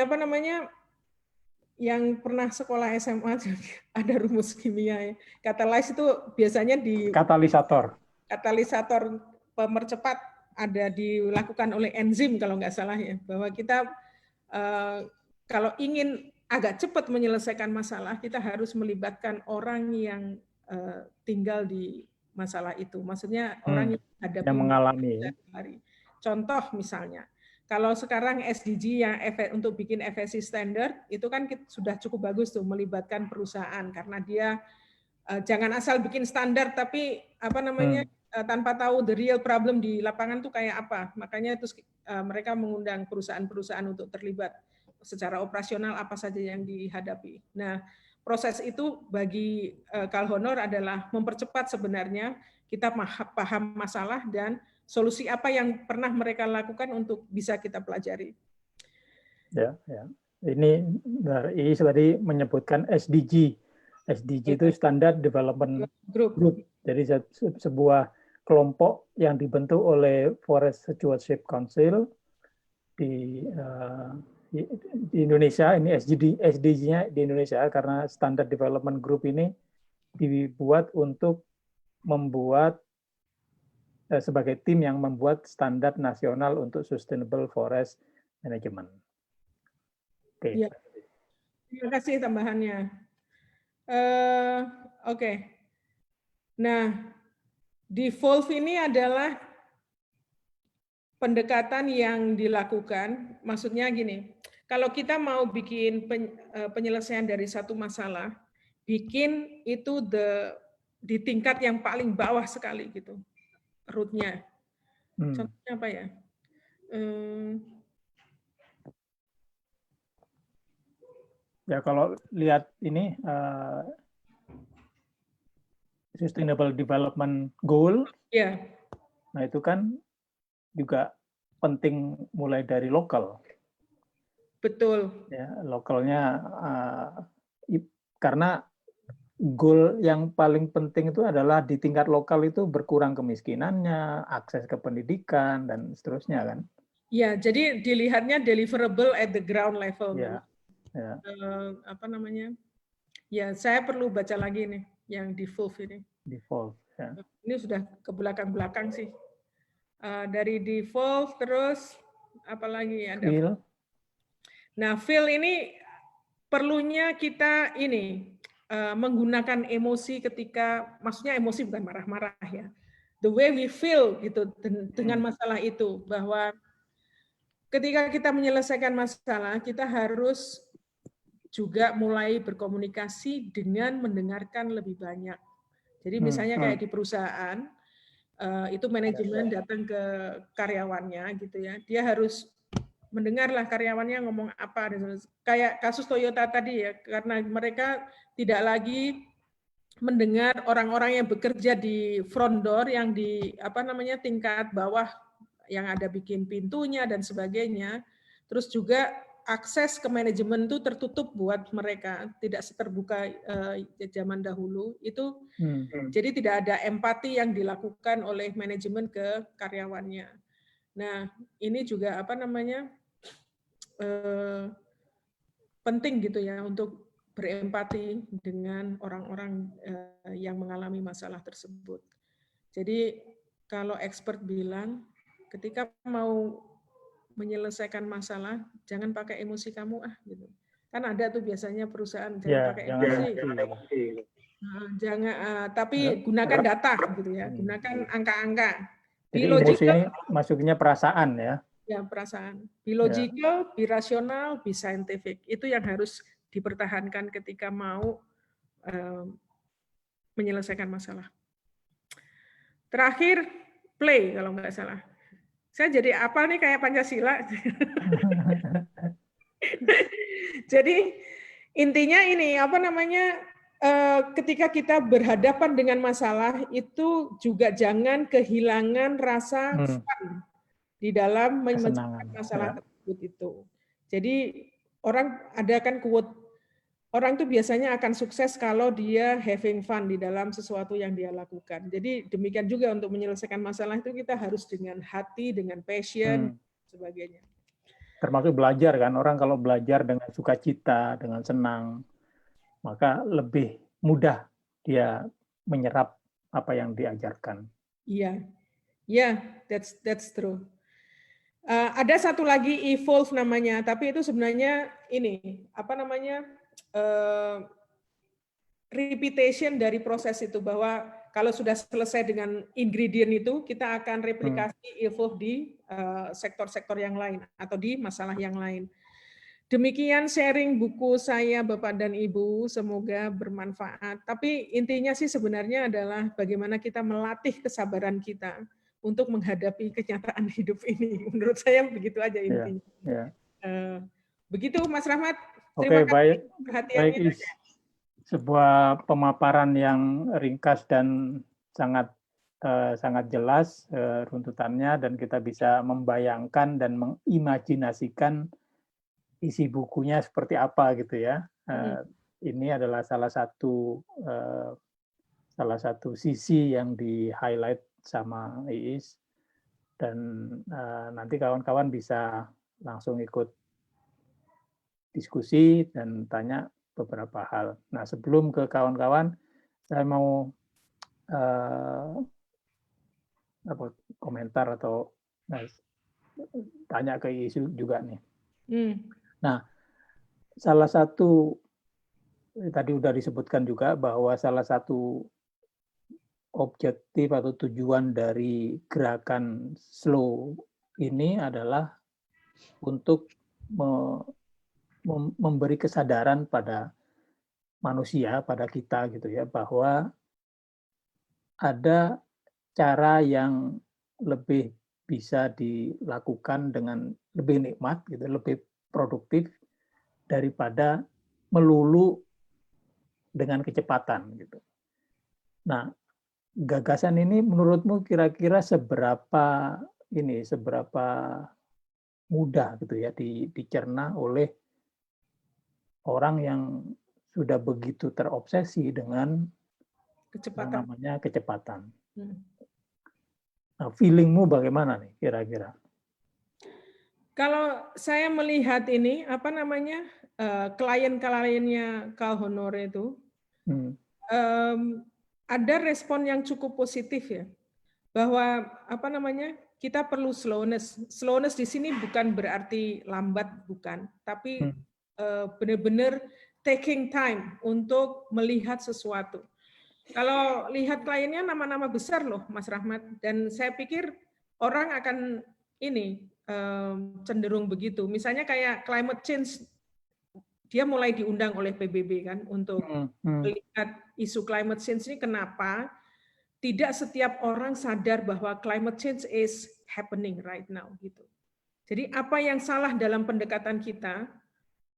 yang pernah sekolah SMA ada rumus kimia ya. Catalyze itu biasanya di katalisator pemercepat ada dilakukan oleh enzim kalau nggak salah ya, bahwa kita kalau ingin agak cepat menyelesaikan masalah, kita harus melibatkan orang yang tinggal di masalah itu. Maksudnya orang yang mengalami. Contoh misalnya, kalau sekarang SDG yang untuk bikin FSC standard itu kan sudah cukup bagus tuh melibatkan perusahaan, karena dia jangan asal bikin standar tapi tanpa tahu the real problem di lapangan tuh kayak apa. Makanya terus mereka mengundang perusahaan-perusahaan untuk terlibat secara operasional apa saja yang dihadapi. Nah, proses itu bagi Kalhonor adalah mempercepat sebenarnya kita paham masalah dan solusi apa yang pernah mereka lakukan untuk bisa kita pelajari. Ya. Ini tadi menyebutkan SDG. SDG itu Standard Development Group. Jadi sebuah kelompok yang dibentuk oleh Forest Stewardship Council di Indonesia. Ini SDG-nya di Indonesia, karena Standard Development Group ini dibuat untuk membuat sebagai tim yang membuat standar nasional untuk sustainable forest management. Oke. Ya. Terima kasih tambahannya. Oke. Nah, devolve ini adalah pendekatan yang dilakukan. Maksudnya gini, kalau kita mau bikin penyelesaian dari satu masalah, bikin itu di tingkat yang paling bawah sekali gitu, root-nya. Contohnya apa ya? Ya kalau lihat ini Sustainable Development Goal, ya. Nah itu kan juga penting mulai dari lokal. Betul. Ya, lokalnya karena goal yang paling penting itu adalah di tingkat lokal itu berkurang kemiskinannya, akses ke pendidikan dan seterusnya kan. Ya, jadi dilihatnya deliverable at the ground level. Ya. Ya. Apa namanya? Ya, saya perlu baca lagi nih yang devolve ini. Devolve. Ya. Ini sudah ke belakang-belakang sih. Dari devolve terus apalagi ada. Feel. Nah, feel ini perlunya kita ini menggunakan emosi ketika, maksudnya emosi bukan marah-marah ya. The way we feel gitu dengan masalah itu, bahwa ketika kita menyelesaikan masalah, kita harus juga mulai berkomunikasi dengan mendengarkan lebih banyak. Jadi misalnya kayak di perusahaan, itu manajemen datang ke karyawannya gitu ya, dia harus mendengarlah karyawannya ngomong apa. Kayak kasus Toyota tadi ya, karena mereka tidak lagi mendengar orang-orang yang bekerja di front door, yang di apa namanya tingkat bawah, yang ada bikin pintunya dan sebagainya. Terus juga akses ke manajemen itu tertutup buat mereka, tidak seterbuka zaman dahulu. Itu jadi tidak ada empati yang dilakukan oleh manajemen ke karyawannya. Nah, ini juga apa namanya penting gitu ya untuk berempati dengan orang-orang yang mengalami masalah tersebut. Jadi kalau expert bilang ketika mau menyelesaikan masalah, jangan pakai emosi kamu gitu. Kan ada tuh biasanya perusahaan jangan pakai emosi. Jangan, tapi gunakan data gitu ya, gunakan angka-angka. Jadi emosi ini masuknya perasaan ya. Ya, perasaan. Be logical, be rasional, be scientific. Itu yang harus dipertahankan ketika mau menyelesaikan masalah. Terakhir, play kalau nggak salah. Saya jadi apa nih kayak Pancasila. Jadi intinya ini apa namanya, ketika kita berhadapan dengan masalah itu juga jangan kehilangan rasa fun di dalam menyelesaikan masalah tersebut itu. Jadi orang ada kan quote, orang tuh biasanya akan sukses kalau dia having fun di dalam sesuatu yang dia lakukan. Jadi demikian juga untuk menyelesaikan masalah itu kita harus dengan hati, dengan passion, sebagainya. Termasuk belajar kan, orang kalau belajar dengan sukacita, dengan senang, maka lebih mudah dia menyerap apa yang diajarkan. Iya, that's true. Ada satu lagi evolve namanya, tapi itu sebenarnya ini apa namanya repetition dari proses itu, bahwa kalau sudah selesai dengan ingredient itu kita akan replikasi evolve di sektor-sektor yang lain atau di masalah yang lain. Demikian sharing buku saya Bapak dan Ibu, semoga bermanfaat. Tapi intinya sih sebenarnya adalah bagaimana kita melatih kesabaran kita untuk menghadapi kenyataan hidup ini. Menurut saya begitu aja intinya. Begitu Mas Rahmat. Oke, baik. Baik, sebuah pemaparan yang ringkas dan sangat jelas runtutannya, dan kita bisa membayangkan dan mengimajinasikan isi bukunya seperti apa gitu ya. Ini adalah salah satu sisi yang di highlight sama Iis, dan nanti kawan-kawan bisa langsung ikut diskusi dan tanya beberapa hal. Nah, sebelum ke kawan-kawan, saya mau komentar atau tanya ke Iis juga nih. Nah, salah satu tadi udah disebutkan juga bahwa salah satu objektif atau tujuan dari gerakan slow ini adalah untuk memberi kesadaran pada manusia, pada kita gitu ya, bahwa ada cara yang lebih bisa dilakukan dengan lebih nikmat gitu, lebih produktif daripada melulu dengan kecepatan gitu. Nah, gagasan ini menurutmu kira-kira seberapa mudah gitu ya dicerna oleh orang yang sudah begitu terobsesi dengan kecepatan. Nah, feelingmu bagaimana nih kira-kira? Kalau saya melihat ini klien-kliennya Kal Honore itu ada respon yang cukup positif ya, bahwa kita perlu slowness. Slowness di sini bukan berarti lambat, bukan, tapi benar-benar taking time untuk melihat sesuatu. Kalau lihat kliennya nama-nama besar loh, Mas Rahmat, dan saya pikir orang akan cenderung begitu. Misalnya kayak climate change, dia mulai diundang oleh PBB kan untuk melihat isu climate change ini. Kenapa tidak setiap orang sadar bahwa climate change is happening right now gitu. Jadi apa yang salah dalam pendekatan kita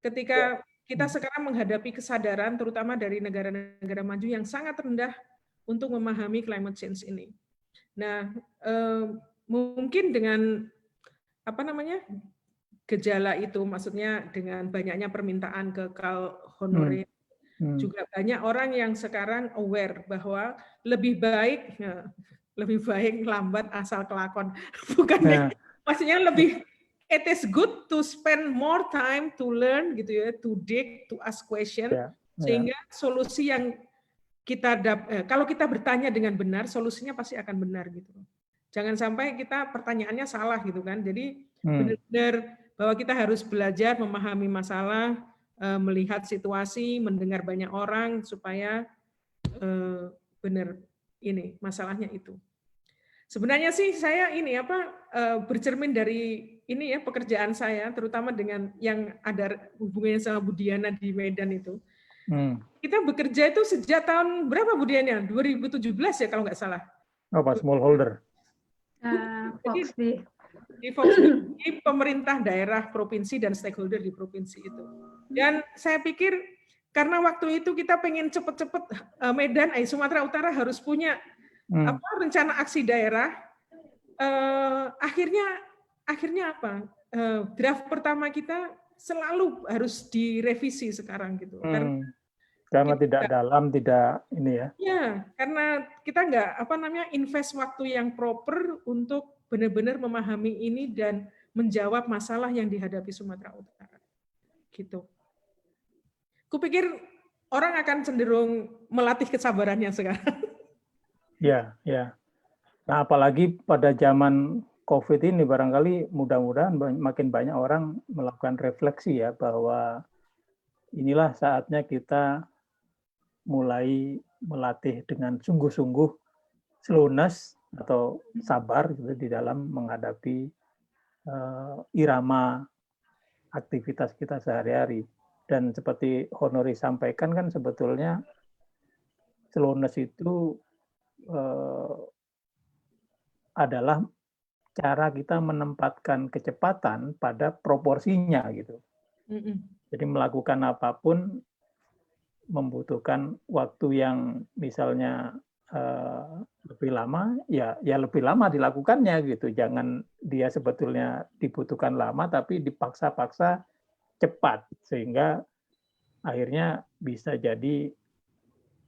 ketika kita sekarang menghadapi kesadaran terutama dari negara-negara maju yang sangat rendah untuk memahami climate change ini. Nah, mungkin dengan gejala itu, maksudnya dengan banyaknya permintaan ke Kal Honore, juga banyak orang yang sekarang aware bahwa lebih baik lambat asal kelakon, bukan maksudnya lebih. It is good to spend more time to learn gitu ya, to dig, to ask question, sehingga solusi yang kita kalau kita bertanya dengan benar, solusinya pasti akan benar gitu. Jangan sampai kita pertanyaannya salah gitu kan. Jadi benar-benar bahwa kita harus belajar memahami masalah, melihat situasi, mendengar banyak orang supaya benar ini masalahnya itu. Sebenarnya sih saya bercermin dari pekerjaan saya, terutama dengan yang ada hubungannya sama Bu Diana di Medan itu. Kita bekerja itu sejak tahun berapa Bu Diana? 2017 ya kalau nggak salah. Pak smallholder. Di pemerintah daerah, provinsi, dan stakeholder di provinsi itu. Dan saya pikir karena waktu itu kita pengen cepet-cepet Medan, Sumatera Utara harus punya rencana aksi daerah. Akhirnya apa? Draft pertama kita selalu harus direvisi sekarang gitu. Karena tidak dalam, tidak ini ya. Ya, karena kita nggak invest waktu yang proper untuk benar-benar memahami ini dan menjawab masalah yang dihadapi Sumatera Utara. Gitu. Kupikir orang akan cenderung melatih kesabarannya sekarang. Ya. Nah, apalagi pada zaman COVID ini barangkali mudah-mudahan makin banyak orang melakukan refleksi ya bahwa inilah saatnya kita mulai melatih dengan sungguh-sungguh slowness atau sabar gitu di dalam menghadapi irama aktivitas kita sehari-hari. Dan seperti Honore sampaikan kan sebetulnya slowness itu adalah cara kita menempatkan kecepatan pada proporsinya gitu. Jadi melakukan apapun membutuhkan waktu yang misalnya lebih lama, ya lebih lama dilakukannya gitu. Jangan dia sebetulnya dibutuhkan lama tapi dipaksa-paksa cepat sehingga akhirnya bisa jadi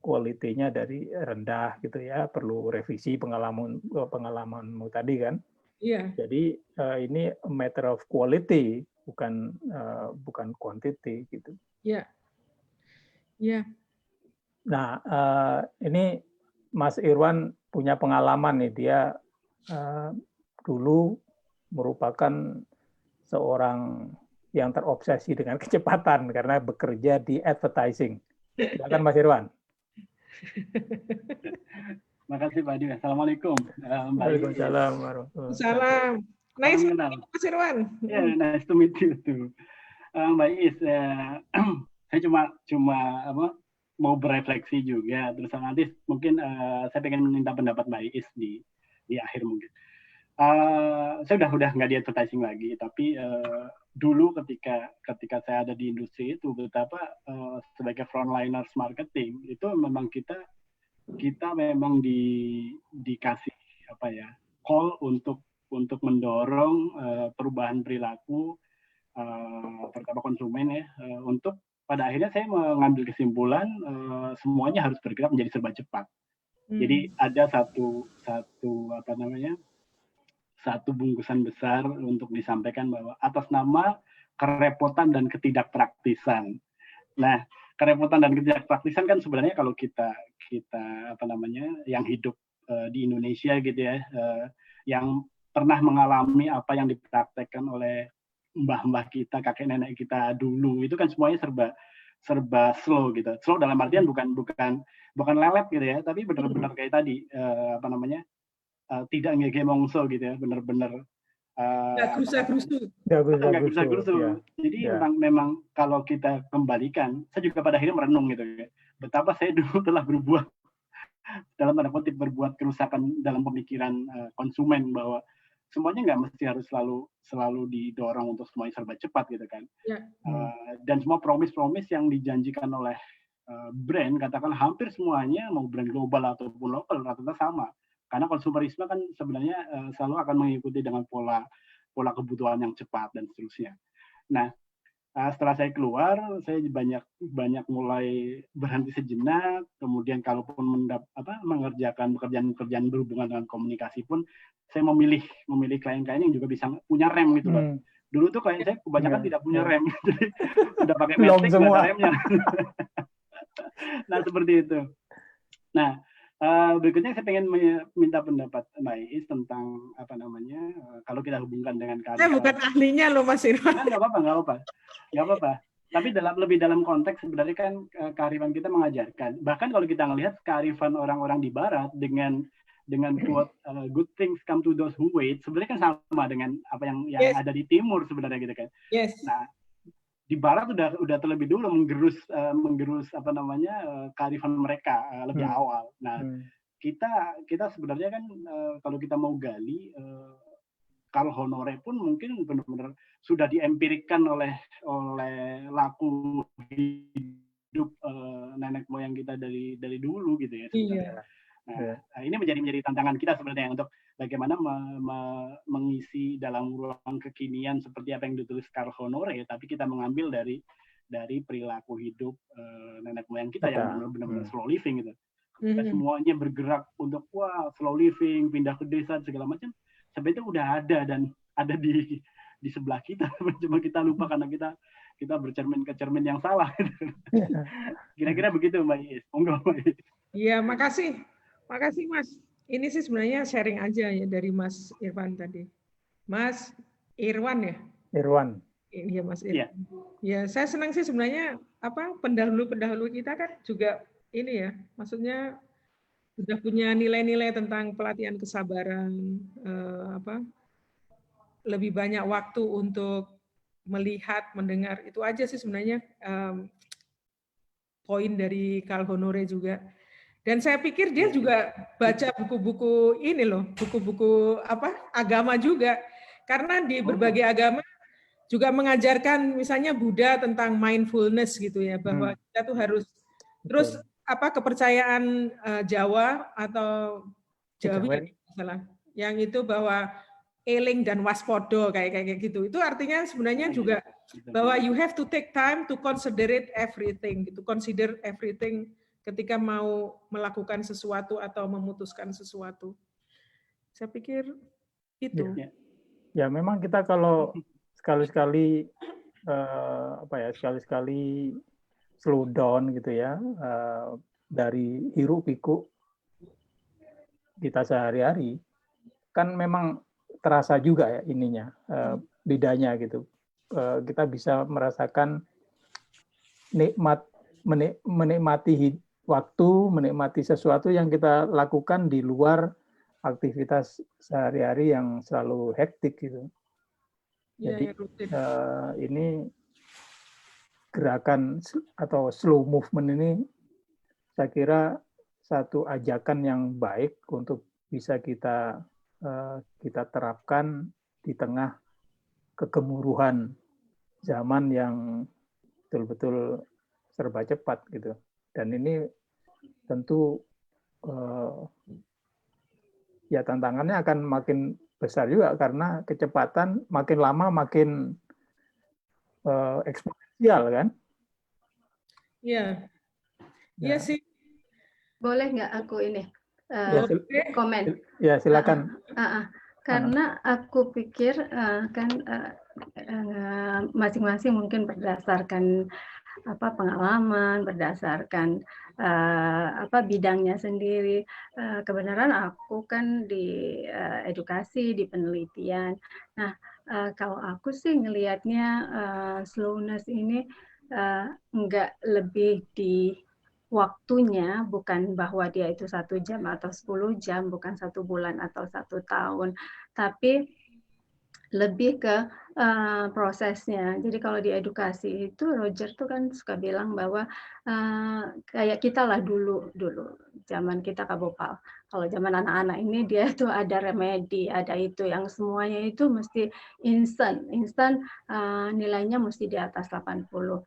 quality-nya dari rendah gitu ya, perlu revisi pengalamanmu tadi kan. Iya. Jadi ini a matter of quality, bukan quantity gitu. Iya. Iya. Nah, ini Mas Irwan punya pengalaman nih, dia dulu merupakan seorang yang terobsesi dengan kecepatan karena bekerja di advertising. Silakan Mas Irwan. Makasih Pak Adi. Assalamualaikum. Waalaikumsalam. Salam. Nice to meet you, Mas Irwan. Yeah, nice to meet you too. Mbak Is, saya cuma mau berefleksi juga. Terus nanti mungkin saya pengen minta pendapat Mbak Is di akhir mungkin. Saya udah nggak di advertising lagi, tapi dulu ketika saya ada di industri itu betapa sebagai frontliners marketing itu memang kita memang dikasih call untuk mendorong perubahan perilaku terutama konsumen ya, untuk pada akhirnya saya mengambil kesimpulan semuanya harus bergerak menjadi serba cepat. Jadi ada satu bungkusan besar untuk disampaikan bahwa atas nama kerepotan dan ketidakpraktisan. Nah, kerepotan dan ketidakpraktisan kan sebenarnya kalau kita yang hidup di Indonesia gitu ya, yang pernah mengalami apa yang dipraktekkan oleh mbah-mbah kita, kakek nenek kita dulu, itu kan semuanya serba slow gitu. Slow dalam artian bukan lelet gitu ya, tapi benar-benar kayak tadi tidak ngege mongso gitu ya, benar-benar nggak gerusa-gerusu. Ya. Jadi memang kalau kita kembalikan, saya juga pada akhirnya merenung gitu ya, betapa saya dulu telah berbuat dalam tanda kutip berbuat kerusakan dalam pemikiran konsumen, bahwa semuanya nggak mesti harus selalu didorong untuk semuanya serba cepat gitu kan. Ya. Dan semua promise yang dijanjikan oleh brand, katakan hampir semuanya mau brand global ataupun lokal rata-rata sama. Karena konsumerisme kan sebenarnya selalu akan mengikuti dengan pola kebutuhan yang cepat dan seterusnya. Nah, setelah saya keluar, saya banyak mulai berhenti sejenak. Kemudian kalaupun mengerjakan pekerjaan berhubungan dengan komunikasi pun, saya memilih klien-klien yang juga bisa punya rem gitu loh. Dulu tuh klien saya kebanyakan tidak punya rem, jadi udah pakai metik nggak ada remnya. Nah seperti itu. Nah, berikutnya saya pengen minta pendapat Mbak Is tentang kalau kita hubungkan dengan karya. Saya bukan ahlinya loh Mas Irwan. Nggak apa-apa. Tapi lebih dalam konteks sebenarnya kan kearifan kita mengajarkan. Bahkan kalau kita melihat kearifan orang-orang di Barat dengan quote good things come to those who wait, sebenarnya kan sama dengan apa yang yes. Ada di Timur sebenarnya gitu kan. Yes. Nah, di Barat udah terlebih dulu menggerus kearifan mereka lebih awal. Nah, kita sebenarnya kan kalau kita mau gali Carl Honore pun mungkin benar-benar sudah diempirikan oleh laku hidup nenek moyang kita dari dulu gitu ya sebenarnya. Nah, ini menjadi tantangan kita sebenarnya untuk bagaimana mengisi dalam ruang kekinian seperti apa yang ditulis Carl Honore, tapi kita mengambil dari perilaku hidup nenek moyang kita yang benar-benar slow living gitu. Kita semuanya bergerak untuk slow living, pindah ke desa segala macam. Sebenarnya udah ada dan ada di sebelah kita, cuma kita lupa karena kita bercermin ke cermin yang salah. Kira-kira begitu Mbak Is. Monggo Mbak Is. Iya, makasih Mas. Ini sih sebenarnya sharing aja ya dari Mas Irwan tadi. Mas Irwan ya? Irwan. Iya Mas Irwan. Ya, saya senang sih sebenarnya pendahulu kita kan juga ini ya, maksudnya sudah punya nilai-nilai tentang pelatihan kesabaran, lebih banyak waktu untuk melihat, mendengar, itu aja sih sebenarnya poin dari Carl Honore juga. Dan saya pikir dia juga baca buku-buku ini loh, buku-buku agama juga, karena di berbagai agama juga mengajarkan misalnya Buddha tentang mindfulness gitu ya, bahwa kita tuh harus terus kepercayaan Jawa atau Jawi salah, yang itu bahwa eling dan waspodo kayak gitu. Itu artinya sebenarnya juga bahwa you have to take time to consider everything gitu, consider everything ketika mau melakukan sesuatu atau memutuskan sesuatu. Saya pikir itu. Ya memang kita kalau sekali-sekali sekali-sekali slow down gitu ya, dari hiruk pikuk kita sehari-hari, kan memang terasa juga ya ininya, bedanya gitu. Kita bisa merasakan menikmati waktu, menikmati sesuatu yang kita lakukan di luar aktivitas sehari-hari yang selalu hektik gitu. Jadi ini gerakan atau slow movement ini saya kira satu ajakan yang baik untuk bisa kita terapkan di tengah kegemuruhan zaman yang betul-betul serba cepat gitu. Dan ini tentu ya tantangannya akan makin besar juga karena kecepatan makin lama makin eksponensial kan? Iya, iya sih. Boleh nggak aku ini komen? Ya silakan. Karena aku pikir masing-masing mungkin berdasarkan pengalaman, berdasarkan bidangnya sendiri. Kebenaran aku kan di edukasi, di penelitian. Nah, kalau aku sih ngelihatnya slowness ini nggak lebih di waktunya, bukan bahwa dia itu 1 jam atau 10 jam, bukan 1 bulan atau 1 tahun, tapi lebih ke prosesnya. Jadi kalau di edukasi itu Roger tuh kan suka bilang bahwa kayak kita lah dulu zaman kita kabopal. Kalau zaman anak-anak ini dia tuh ada remedi, ada itu yang semuanya itu mesti instan nilainya mesti di atas 80.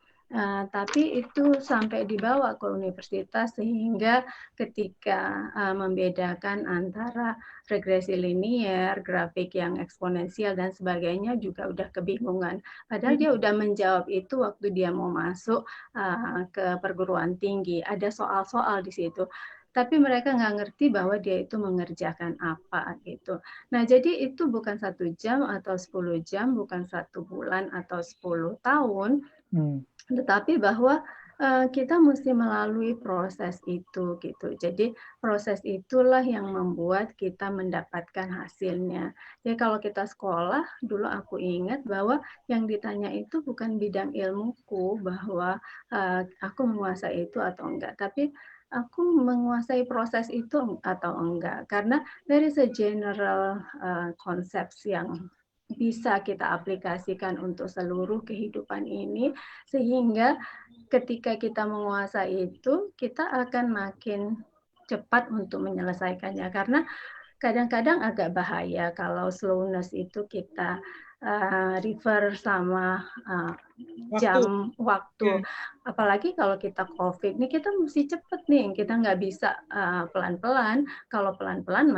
Tapi itu sampai dibawa ke universitas sehingga ketika membedakan antara regresi linier, grafik yang eksponensial dan sebagainya juga udah kebingungan. Padahal dia udah menjawab itu waktu dia mau masuk ke perguruan tinggi. Ada soal-soal di situ. Tapi mereka nggak ngerti bahwa dia itu mengerjakan apa gitu. Nah, jadi itu bukan 1 jam atau 10 jam, bukan 1 bulan atau 10 tahun, tetapi bahwa kita mesti melalui proses itu gitu. Jadi proses itulah yang membuat kita mendapatkan hasilnya. Jadi kalau kita sekolah, dulu aku ingat bahwa yang ditanya itu bukan bidang ilmuku, bahwa aku menguasai itu atau enggak, tapi aku menguasai proses itu atau enggak. Karena there is a general concepts yang bisa kita aplikasikan untuk seluruh kehidupan ini, sehingga ketika kita menguasai itu, kita akan makin cepat untuk menyelesaikannya. Karena kadang-kadang agak bahaya kalau slowness itu kita refer sama jam waktu. Apalagi kalau kita COVID, nih kita mesti cepet nih, kita nggak bisa pelan-pelan. Kalau pelan-pelan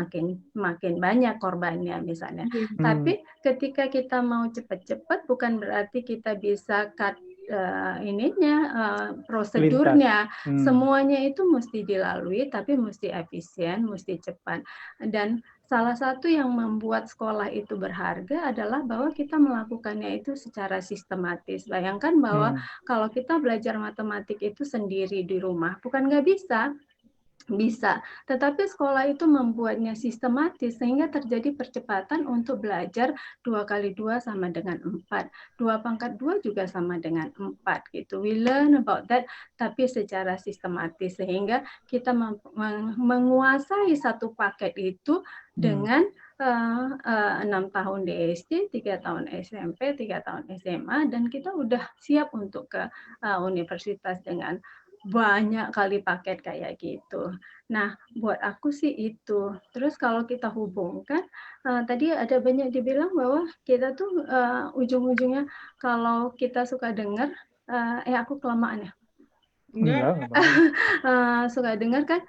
makin banyak korbannya misalnya. Tapi ketika kita mau cepet-cepet, bukan berarti kita bisa cut prosedurnya. Semuanya itu mesti dilalui, tapi mesti efisien, mesti cepat. Dan salah satu yang membuat sekolah itu berharga adalah bahwa kita melakukannya itu secara sistematis. Bayangkan bahwa kalau kita belajar matematik itu sendiri di rumah, bukan nggak bisa, tetapi sekolah itu membuatnya sistematis sehingga terjadi percepatan untuk belajar 2 kali 2 sama dengan 4, 2 × 2 juga sama dengan 4 gitu. We learn about that tapi secara sistematis sehingga kita menguasai satu paket itu dengan 6 tahun di SD, 3 tahun SMP, 3 tahun SMA, dan kita udah siap untuk ke universitas dengan banyak kali paket kayak gitu. Nah, buat aku sih itu. Terus kalau kita hubungkan, tadi ada banyak dibilang bahwa kita tuh ujung-ujungnya kalau kita suka dengar, aku kelamaan ya? Enggak. Suka dengar kan,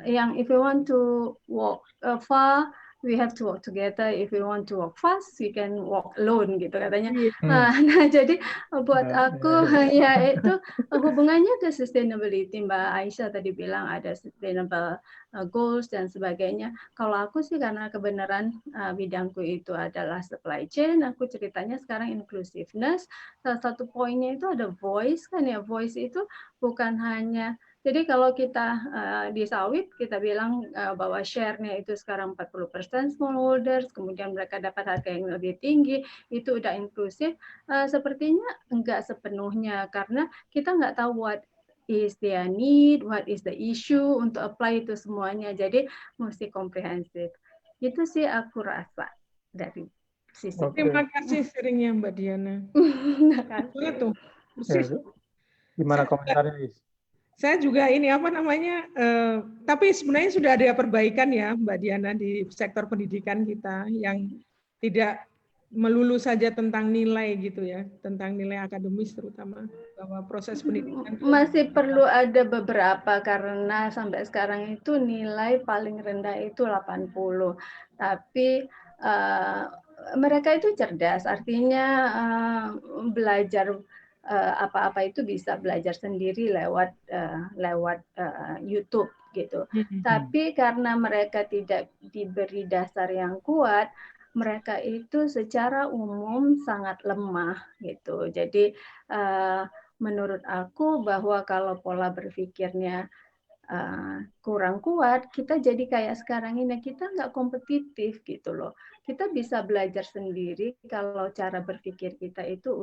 yang if you want to walk far, we have to work together. If we want to walk fast, we can walk alone gitu katanya. Iya. Nah, jadi buat aku ya itu hubungannya ke sustainability. Mbak Aisyah tadi bilang ada sustainable goals dan sebagainya. Kalau aku sih karena kebenaran bidangku itu adalah supply chain, aku ceritanya sekarang inclusiveness. Salah satu poinnya itu ada voice kan ya. Voice itu bukan hanya jadi kalau kita di sawit kita bilang bahwa share-nya itu sekarang 40% smallholders, kemudian mereka dapat harga yang lebih tinggi, itu udah inklusif. Sepertinya enggak sepenuhnya karena kita nggak tahu what is their need, what is the issue untuk apply itu semuanya. Jadi mesti komprehensif. Itu sih aku rasa dari sisi. Terima kasih sharingnya Mbak Diana. Banget tuh. Gimana komentarnya, Is? Saya juga ini apa namanya, tapi sebenarnya sudah ada perbaikan ya Mbak Diana di sektor pendidikan kita yang tidak melulu saja tentang nilai gitu ya, tentang nilai akademis terutama, bahwa proses pendidikan masih perlu ada beberapa karena sampai sekarang itu nilai paling rendah itu 80, tapi mereka itu cerdas, artinya belajar apa-apa itu bisa belajar sendiri lewat YouTube gitu. Tapi karena mereka tidak diberi dasar yang kuat, mereka itu secara umum sangat lemah gitu. Jadi menurut aku bahwa kalau pola berpikirnya kurang kuat, kita jadi kayak sekarang ini, kita nggak kompetitif gitu loh. Kita bisa belajar sendiri kalau cara berpikir kita itu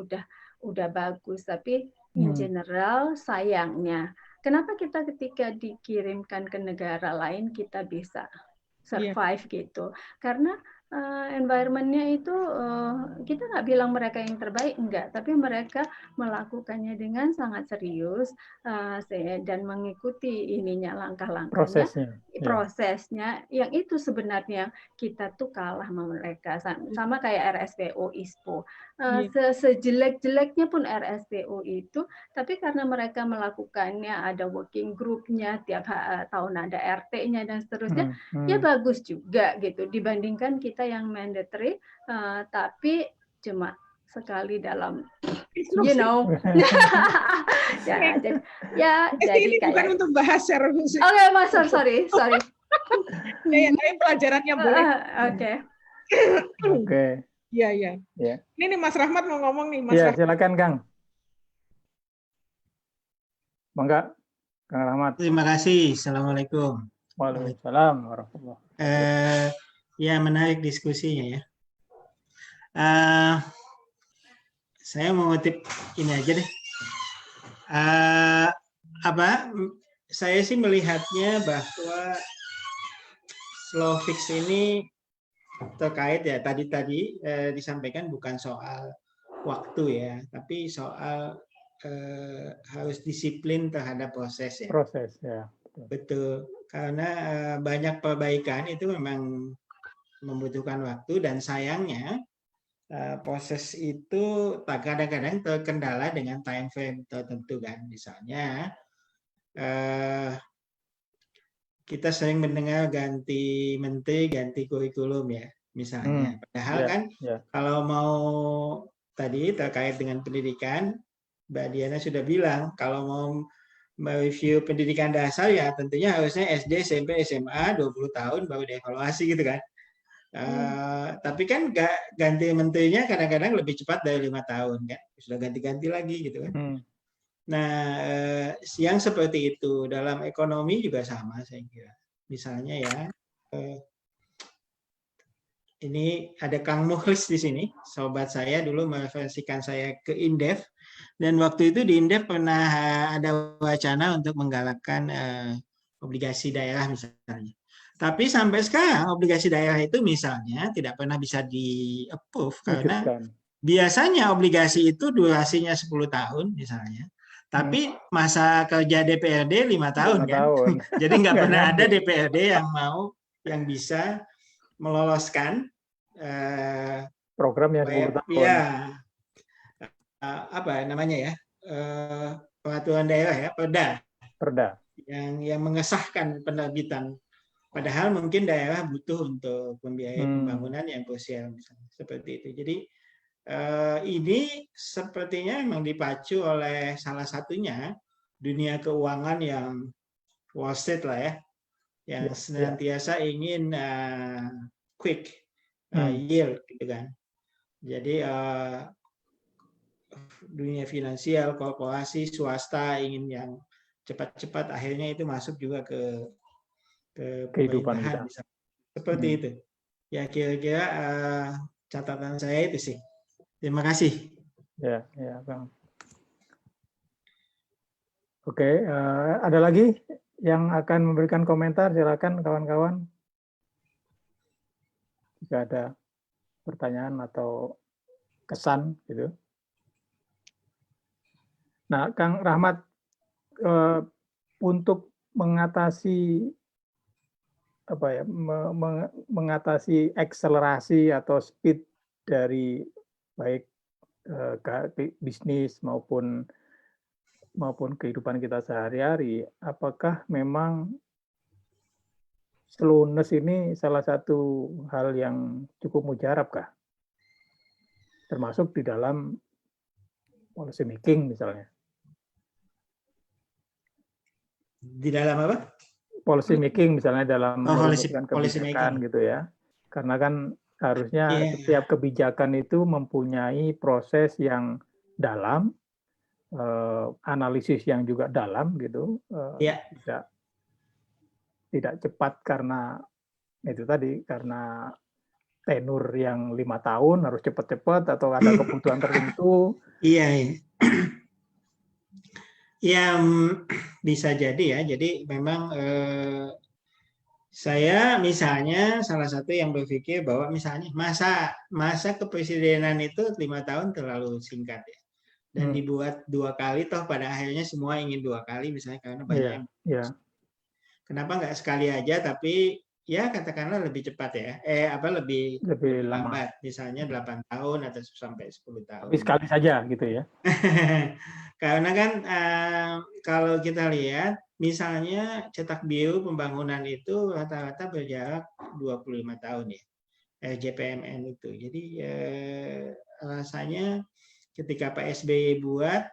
udah bagus, tapi in general sayangnya, kenapa kita ketika dikirimkan ke negara lain kita bisa survive gitu? Karena environment-nya itu kita nggak bilang mereka yang terbaik, enggak, tapi mereka melakukannya dengan sangat serius dan mengikuti ininya langkah-langkahnya, prosesnya yang itu sebenarnya kita tuh kalah sama mereka, sama kayak RSPO ISPO. Sejelek-jeleknya pun RSPO itu, tapi karena mereka melakukannya ada working group-nya, tiap tahun ada RT-nya dan seterusnya, ya bagus juga gitu dibandingkan kita yang mandatory, tapi cuma sekali dalam, you know. jadi ini kayak, bukan untuk bahas secara khusus. Oke, Mas, sorry. Kayak pelajarannya boleh. Oke. Iya. Ini Mas Rahmat mau ngomong nih, Mas. Iya, silakan Kang. Mangga, Kang Rahmat. Terima kasih. Assalamualaikum. Waalaikumsalam warahmatullahi wabarakatuh. Ya, menarik diskusinya ya. Saya mengutip ini aja deh. Saya sih melihatnya bahwa slow fix ini terkait ya tadi disampaikan bukan soal waktu ya, tapi soal harus disiplin terhadap proses ya. Proses ya. Betul, karena banyak perbaikan itu memang membutuhkan waktu dan sayangnya proses itu kadang-kadang terkendala dengan time frame tertentu kan. Misalnya kita sering mendengar ganti menteri, ganti kurikulum ya misalnya. Padahal kan kalau mau tadi terkait dengan pendidikan, Mbak Diana sudah bilang kalau mau mereview pendidikan dasar ya tentunya harusnya SD, SMP, SMA 20 tahun baru dievaluasi gitu kan. Tapi kan ganti menterinya kadang-kadang lebih cepat dari 5 tahun kan, sudah ganti-ganti lagi gitu kan. Nah, yang seperti itu dalam ekonomi juga sama saya kira. Misalnya ya, ini ada Kang Mukhlis di sini, sobat saya dulu mereferensikan saya ke Indef, dan waktu itu di Indef pernah ada wacana untuk menggalakkan obligasi daerah misalnya. Tapi sampai sekarang obligasi daerah itu misalnya tidak pernah bisa di-approve karena biasanya obligasi itu durasinya 10 tahun misalnya. Tapi masa kerja DPRD 5 tahun kan. Jadi nggak pernah ada DPRD yang bisa meloloskan program yang 10 tahun. Ya, apa namanya ya? Peraturan daerah ya, Perda. Yang mengesahkan penerbitan Padahal mungkin daerah butuh untuk membiayai pembangunan yang krusial misalnya seperti itu. Jadi ini sepertinya memang dipacu oleh salah satunya dunia keuangan yang Wall Street lah ya, yang senantiasa ingin quick yield gitu kan. Jadi dunia finansial, korporasi, swasta ingin yang cepat-cepat, akhirnya itu masuk juga ke kehidupan pemerintahan. kita. Seperti itu. Ya kira-kira catatan saya itu sih. Terima kasih. Ya, Bang. Oke, ada lagi yang akan memberikan komentar? Silakan kawan-kawan. Jika ada pertanyaan atau kesan gitu. Nah, Kang Rahmat, untuk mengatasi mengatasi akselerasi atau speed dari baik bisnis maupun kehidupan kita sehari-hari, apakah memang slowness ini salah satu hal yang cukup mujarab kah? Termasuk di dalam policy making misalnya. Di dalam apa? Policy making misalnya dalam merumuskan policy kebijakan making. gitu ya. Karena kan harusnya setiap kebijakan itu mempunyai proses yang dalam, analisis yang juga dalam gitu. Tidak cepat karena itu tadi, karena tenur yang 5 tahun harus cepat-cepat atau ada kebutuhan tertentu. Iya. Ya bisa jadi ya. Jadi memang saya misalnya salah satu yang berpikir bahwa misalnya masa kepresidenan itu 5 tahun terlalu singkat ya. Dan dibuat 2 kali, toh pada akhirnya semua ingin 2 kali misalnya karena banyak. Kenapa nggak sekali aja, tapi ya katakanlah lebih cepat ya. Lebih lambat. Misalnya 8 tahun atau sampai 10 tahun. Tapi sekali saja gitu ya. Karena kan kalau kita lihat misalnya cetak biru pembangunan itu rata-rata berjarak 25 tahun ya, RJPMN itu. Jadi rasanya ketika Pak SBY buat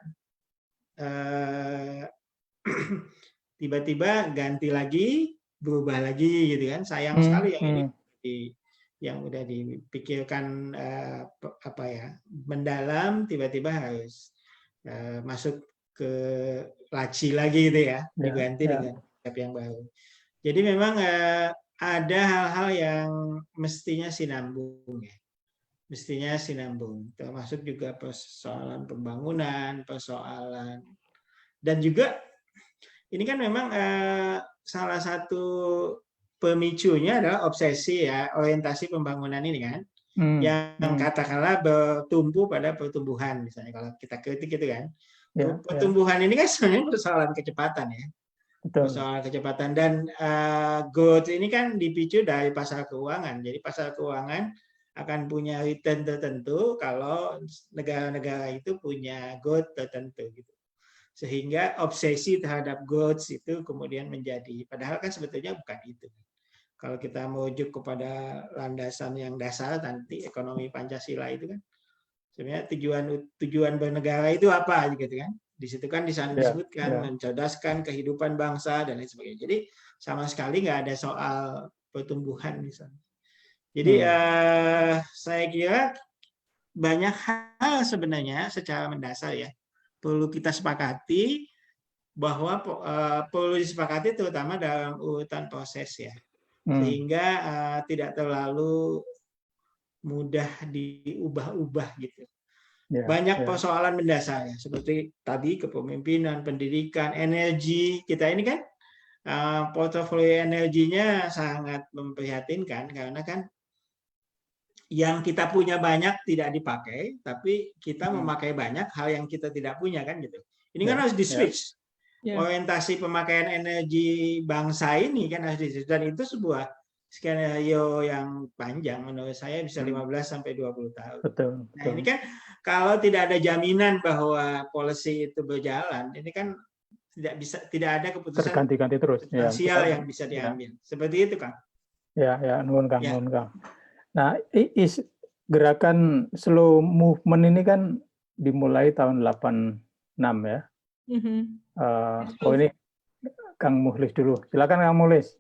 tiba-tiba ganti lagi, berubah lagi gitu kan. Sayang sekali yang ini yang udah dipikirkan mendalam tiba-tiba harus masuk ke laci lagi gitu ya, diganti dengan yang baru. Jadi memang ada hal-hal yang mestinya sinambung ya, mestinya sinambung, termasuk juga persoalan pembangunan, persoalan, dan juga ini kan memang salah satu pemicunya adalah obsesi ya, orientasi pembangunan ini kan. Yang katakanlah bertumpu pada pertumbuhan, misalnya kalau kita kritik itu kan, pertumbuhan ini kan sebenarnya persoalan kecepatan ya. Persoalan kecepatan, dan growth ini kan dipicu dari pasar keuangan. Jadi pasar keuangan akan punya return tertentu kalau negara-negara itu punya growth tertentu gitu. Sehingga obsesi terhadap growth itu kemudian menjadi, padahal kan sebetulnya bukan itu. Kalau kita merujuk kepada landasan yang dasar nanti ekonomi Pancasila itu kan sebenarnya tujuan bernegara itu apa gitu kan. Di situ kan disebutkan mencerdaskan kehidupan bangsa dan lain sebagainya. Jadi sama sekali nggak ada soal pertumbuhan misalnya. Jadi saya kira banyak hal sebenarnya secara mendasar ya perlu kita sepakati, bahwa perlu disepakati terutama dalam urutan proses ya. Sehingga tidak terlalu mudah diubah-ubah gitu. Banyak persoalan mendasar ya, seperti tadi kepemimpinan, pendidikan, energi. Kita ini kan portofolio energinya sangat memprihatinkan karena kan yang kita punya banyak tidak dipakai, tapi kita memakai banyak hal yang kita tidak punya kan gitu. Ini kan harus di-switch. Orientasi pemakaian energi bangsa ini kan harus di-switch, dan itu sebuah skenario yang panjang menurut saya, bisa 15 sampai 20 tahun. Betul. Nah, ini kan kalau tidak ada jaminan bahwa policy itu berjalan, ini kan tidak ada keputusan terganti-ganti terus substansial yang bisa diambil. Seperti itu, Kang. Ya, nuhun Kang, nuhun Kang. Nah, gerakan slow movement ini kan dimulai tahun 86 ya. Ini Kang Muhlis dulu. Silakan Kang Muhlis.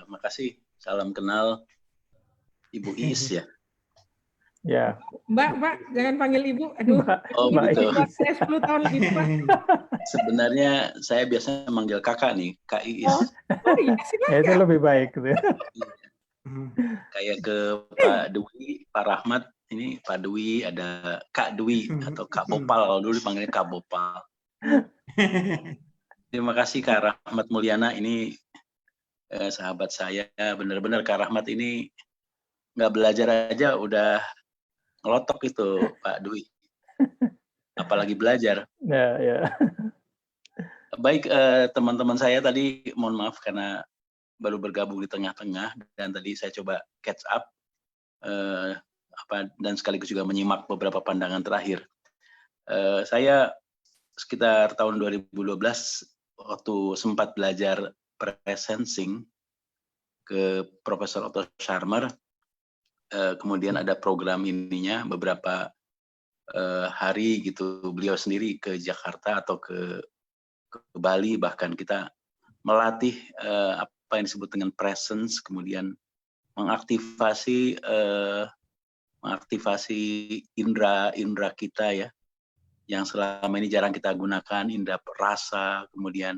Makasih. Salam kenal Ibu Iis ya. Ya. Mbak, jangan panggil Ibu. Aduh. Mbak itu. Saya 10 tahun lebih tua. Sebenarnya saya biasanya manggil kakak nih, Kak Iis. Iya, silakan. Itu lebih baik. Kayak ke Pak Dwi, Pak Rahmat, ini Pak Dwi, ada Kak Dwi atau Kak Bopal, kalau dulu dipanggilnya Kak Bopal. Terima kasih Kak Rahmat Mulyana, ini sahabat saya, benar-benar Kak Rahmat ini nggak belajar aja udah ngelotok itu Pak Dwi, apalagi belajar. Ya. Baik, teman-teman saya tadi, mohon maaf karena baru bergabung di tengah-tengah dan tadi saya coba catch up dan sekaligus juga menyimak beberapa pandangan terakhir. Saya sekitar tahun 2012 waktu sempat belajar presensing ke Profesor Otto Scharmer, kemudian ada program ininya beberapa hari gitu, beliau sendiri ke Jakarta atau ke Bali, bahkan kita melatih apa yang disebut dengan presence, kemudian mengaktifasi indera kita ya, yang selama ini jarang kita gunakan, indera rasa, kemudian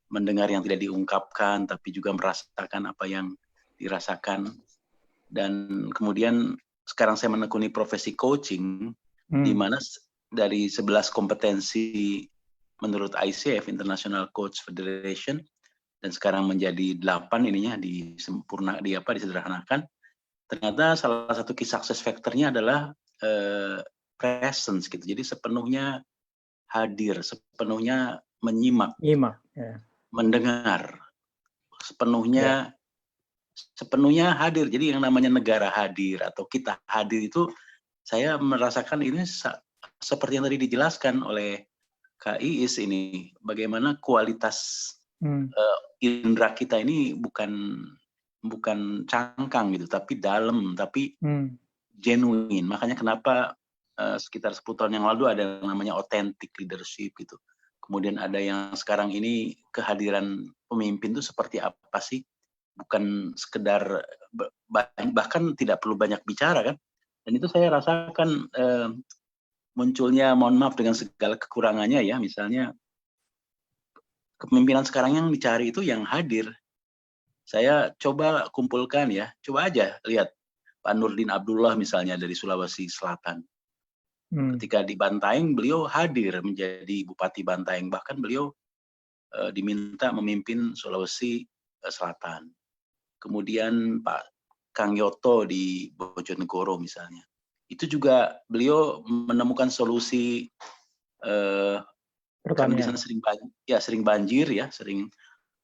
mendengar yang tidak diungkapkan, tapi juga merasakan apa yang dirasakan. Dan kemudian sekarang saya menekuni profesi coaching, di mana dari 11 kompetensi menurut ICF, International Coach Federation, dan sekarang menjadi 8 ininya disederhanakan. Ternyata salah satu key success factor-nya adalah presence gitu. Jadi sepenuhnya hadir, sepenuhnya menyimak, mendengar, sepenuhnya hadir. Jadi yang namanya negara hadir atau kita hadir itu, saya merasakan ini seperti yang tadi dijelaskan oleh Kak Iis ini, bagaimana kualitas indera kita ini bukan cangkang gitu, tapi dalam, tapi genuine. Makanya kenapa sekitar 10 tahun yang lalu ada yang namanya authentic leadership gitu. Kemudian ada yang sekarang ini kehadiran pemimpin itu seperti apa sih? Bukan sekedar bahkan tidak perlu banyak bicara kan? Dan itu saya rasakan munculnya, mohon maaf dengan segala kekurangannya ya, misalnya kepemimpinan sekarang yang dicari itu yang hadir. Saya coba kumpulkan ya, coba aja lihat Pak Nurdin Abdullah misalnya dari Sulawesi Selatan. Ketika di Bantaeng beliau hadir menjadi Bupati Bantaeng, bahkan beliau diminta memimpin Sulawesi Selatan. Kemudian Pak Kang Yoto di Bojonegoro misalnya, itu juga beliau menemukan solusi karena di sana sering banjir ya,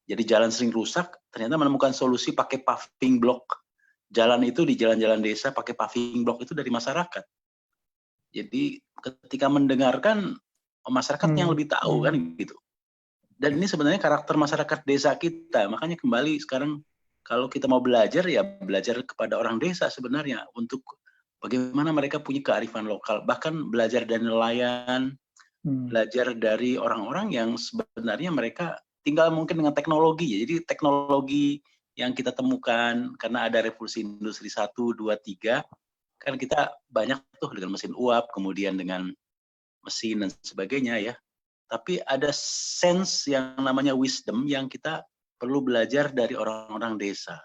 jadi jalan sering rusak, ternyata menemukan solusi pakai paving block. Jalan itu di jalan-jalan desa pakai paving block itu dari masyarakat. Jadi ketika mendengarkan masyarakat yang lebih tahu kan gitu. Dan ini sebenarnya karakter masyarakat desa kita. Makanya kembali sekarang kalau kita mau belajar ya belajar kepada orang desa sebenarnya untuk bagaimana mereka punya kearifan lokal. Bahkan belajar dari nelayan, belajar dari orang-orang yang sebenarnya mereka tinggal mungkin dengan teknologi. Jadi teknologi yang kita temukan karena ada revolusi industri 1, 2, 3, kan kita banyak tuh dengan mesin uap, kemudian dengan mesin dan sebagainya ya. Tapi ada sense yang namanya wisdom yang kita perlu belajar dari orang-orang desa.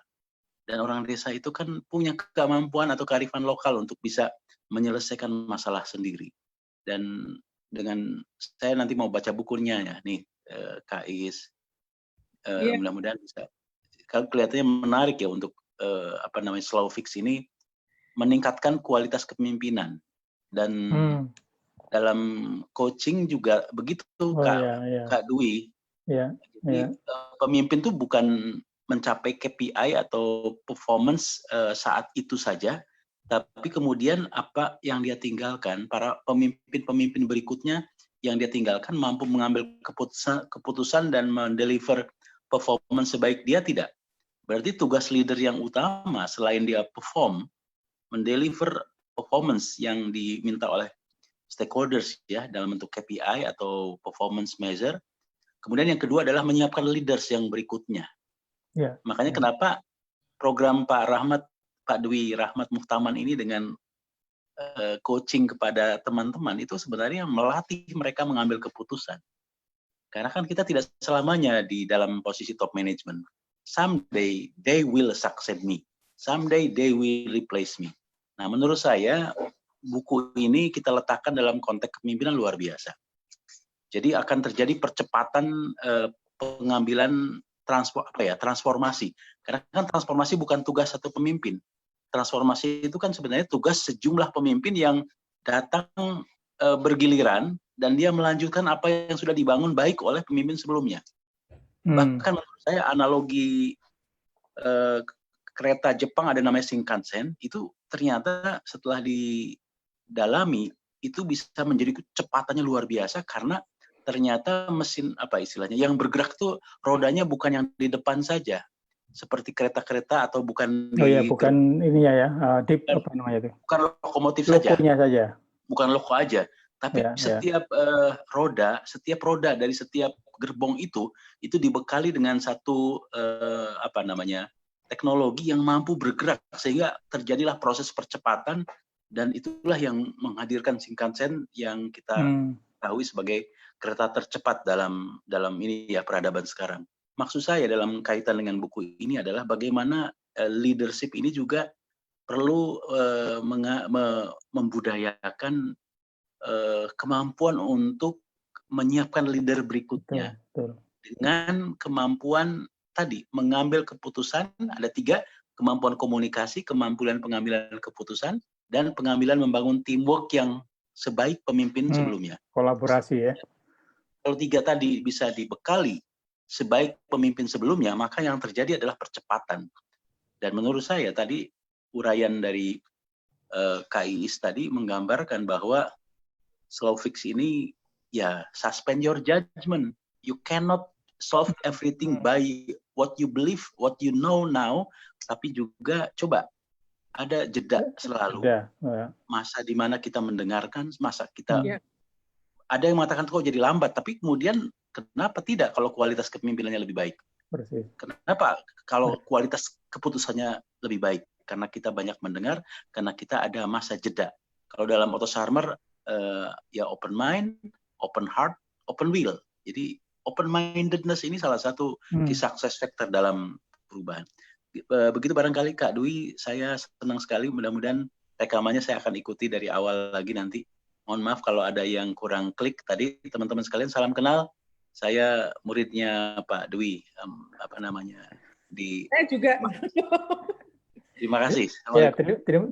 Dan orang desa itu kan punya kemampuan atau kearifan lokal untuk bisa menyelesaikan masalah sendiri. Dan dengan saya nanti mau baca bukunya ya nih Kak Iis. Mudah-mudahan bisa. Kalau kelihatannya menarik ya untuk Slow Fix ini meningkatkan kualitas kepemimpinan. Dan dalam coaching juga begitu Kak Dwi. Jadi pemimpin tuh bukan mencapai KPI atau performance saat itu saja, tapi kemudian apa yang dia tinggalkan, para pemimpin-pemimpin berikutnya yang dia tinggalkan mampu mengambil keputusan dan mendeliver performance sebaik dia tidak. Berarti tugas leader yang utama selain dia perform, mendeliver performance yang diminta oleh stakeholders ya dalam bentuk KPI atau performance measure. Kemudian yang kedua adalah menyiapkan leaders yang berikutnya. Yeah. Makanya kenapa program Pak Dwi Rahmat Muhtaman ini dengan coaching kepada teman-teman itu sebenarnya melatih mereka mengambil keputusan. Karena kan kita tidak selamanya di dalam posisi top management. Someday they will succeed me. Someday they will replace me. Nah, menurut saya buku ini kita letakkan dalam konteks kepemimpinan luar biasa. Jadi akan terjadi percepatan pengambilan transformasi. Karena kan transformasi bukan tugas satu pemimpin. Transformasi itu kan sebenarnya tugas sejumlah pemimpin yang datang bergiliran dan dia melanjutkan apa yang sudah dibangun baik oleh pemimpin sebelumnya. Bahkan menurut saya analogi kereta Jepang ada namanya Shinkansen, itu ternyata setelah didalami itu bisa menjadi kecepatannya luar biasa karena ternyata mesin yang bergerak tuh rodanya bukan yang di depan saja. Seperti kereta-kereta atau bukan bukan ini bukan lokomotif saja. Bukan loko aja, tapi setiap roda dari setiap gerbong itu dibekali dengan satu teknologi yang mampu bergerak sehingga terjadilah proses percepatan dan itulah yang menghadirkan Shinkansen yang kita ketahui sebagai kereta tercepat dalam ini ya peradaban sekarang. Maksud saya dalam kaitan dengan buku ini adalah bagaimana leadership ini juga perlu membudayakan kemampuan untuk menyiapkan leader berikutnya. Betul. Dengan kemampuan tadi mengambil keputusan ada 3, kemampuan komunikasi, kemampuan pengambilan keputusan, dan pengambilan membangun teamwork yang sebaik pemimpin sebelumnya. Kolaborasi ya. Kalau 3 tadi bisa dibekali sebaik pemimpin sebelumnya, maka yang terjadi adalah percepatan. Dan menurut saya tadi uraian dari KIIS tadi menggambarkan bahwa slow fix ini ya suspend your judgment. You cannot solve everything by what you believe, what you know now, tapi juga coba ada jeda selalu. Masa di mana kita mendengarkan, masa kita ada yang mengatakan kok jadi lambat, tapi kemudian kenapa tidak kalau kualitas kepemimpinannya lebih baik? Persis. Kenapa kalau kualitas keputusannya lebih baik? Karena kita banyak mendengar, karena kita ada masa jeda. Kalau dalam Otto Scharmer, ya open mind, open heart, open will. Jadi open-mindedness ini salah satu key success factor dalam perubahan. Begitu barangkali Kak Dwi, saya senang sekali, mudah-mudahan rekamannya saya akan ikuti dari awal lagi nanti. Mohon maaf kalau ada yang kurang klik tadi, teman-teman sekalian, salam kenal. Saya muridnya Pak Dwi, Saya juga. Terima kasih. Ya,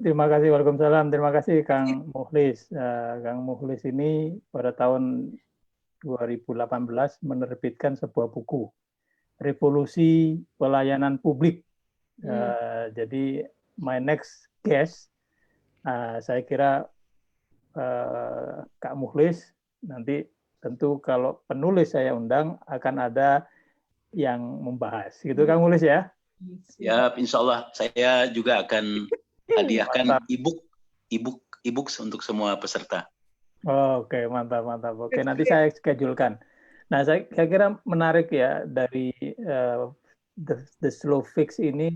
terima kasih. Waalaikumsalam. Terima kasih Kang Mukhlis. Kang Mukhlis ini pada tahun 2018 menerbitkan sebuah buku, Revolusi Pelayanan Publik. Jadi my next guest, saya kira Kak Mukhlis nanti tentu kalau penulis saya undang akan ada yang membahas, gitu Kang Mukhlis ya? Ya, insya Allah saya juga akan hadiahkan e-book untuk semua peserta. Oke, mantap. Oke, nanti saya schedulekan. Nah, saya kira menarik ya dari the slow fix ini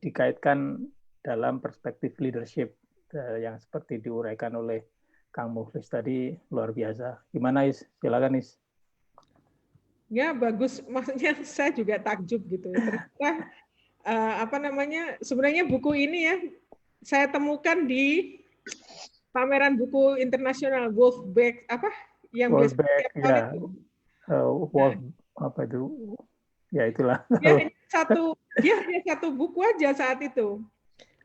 dikaitkan dalam perspektif leadership yang seperti diuraikan oleh Kang Mukhlis tadi, luar biasa. Gimana Is? Silakan Is. Ya, bagus. Maksudnya saya juga takjub gitu. Ternyata sebenarnya buku ini ya saya temukan di pameran buku internasional Wolfbeck World itu. Ya itulah. Ya, satu buku aja saat itu.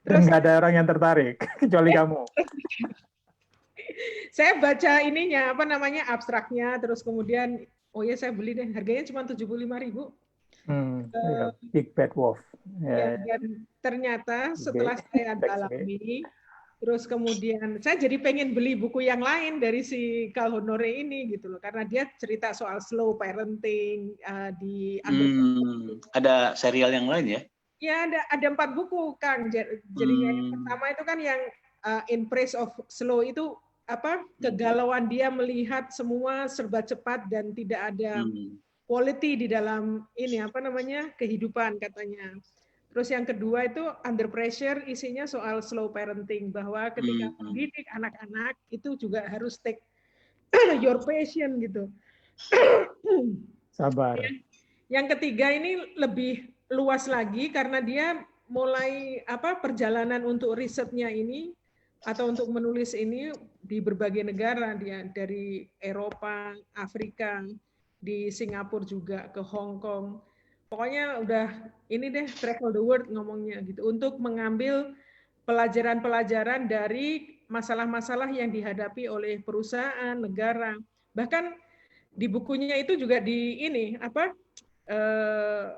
Terus nggak ada orang yang tertarik kecuali kamu. Saya baca abstraknya, terus kemudian saya beli deh, harganya cuma 75.000. Big Bad Wolf. Dan ternyata setelah saya dalami, Terus kemudian saya jadi pengen beli buku yang lain dari si Cal Honore ini gitu loh, karena dia cerita soal slow parenting di ada serial yang lain ya? Ya ada 4 buku Kang. Jadi yang pertama itu kan yang In Praise of Slow itu kegalauan dia melihat semua serba cepat dan tidak ada quality di dalam ini kehidupan katanya. Terus yang kedua itu Under Pressure, isinya soal slow parenting, bahwa ketika mendidik anak-anak itu juga harus take your passion gitu. Sabar. Yang ketiga ini lebih luas lagi karena dia mulai perjalanan untuk risetnya ini atau untuk menulis ini di berbagai negara, dia dari Eropa, Afrika, di Singapura juga, ke Hong Kong. Pokoknya udah ini deh travel the world ngomongnya gitu, untuk mengambil pelajaran-pelajaran dari masalah-masalah yang dihadapi oleh perusahaan, negara. Bahkan di bukunya itu juga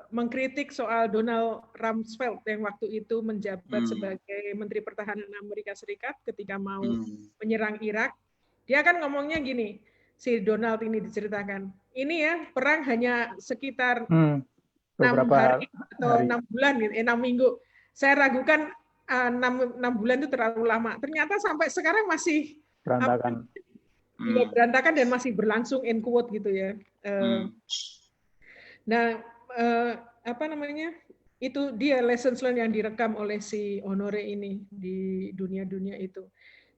mengkritik soal Donald Rumsfeld yang waktu itu menjabat sebagai Menteri Pertahanan Amerika Serikat ketika mau menyerang Irak. Dia kan ngomongnya gini, si Donald ini diceritakan, ini ya perang hanya sekitar 6 hari atau 6 bulan, 6 minggu. Saya ragukan 6 bulan itu terlalu lama. Ternyata sampai sekarang masih berantakan. Berantakan dan masih berlangsung end quote gitu ya. Nah, itu dia lessons learned yang direkam oleh si Honore ini di dunia-dunia itu.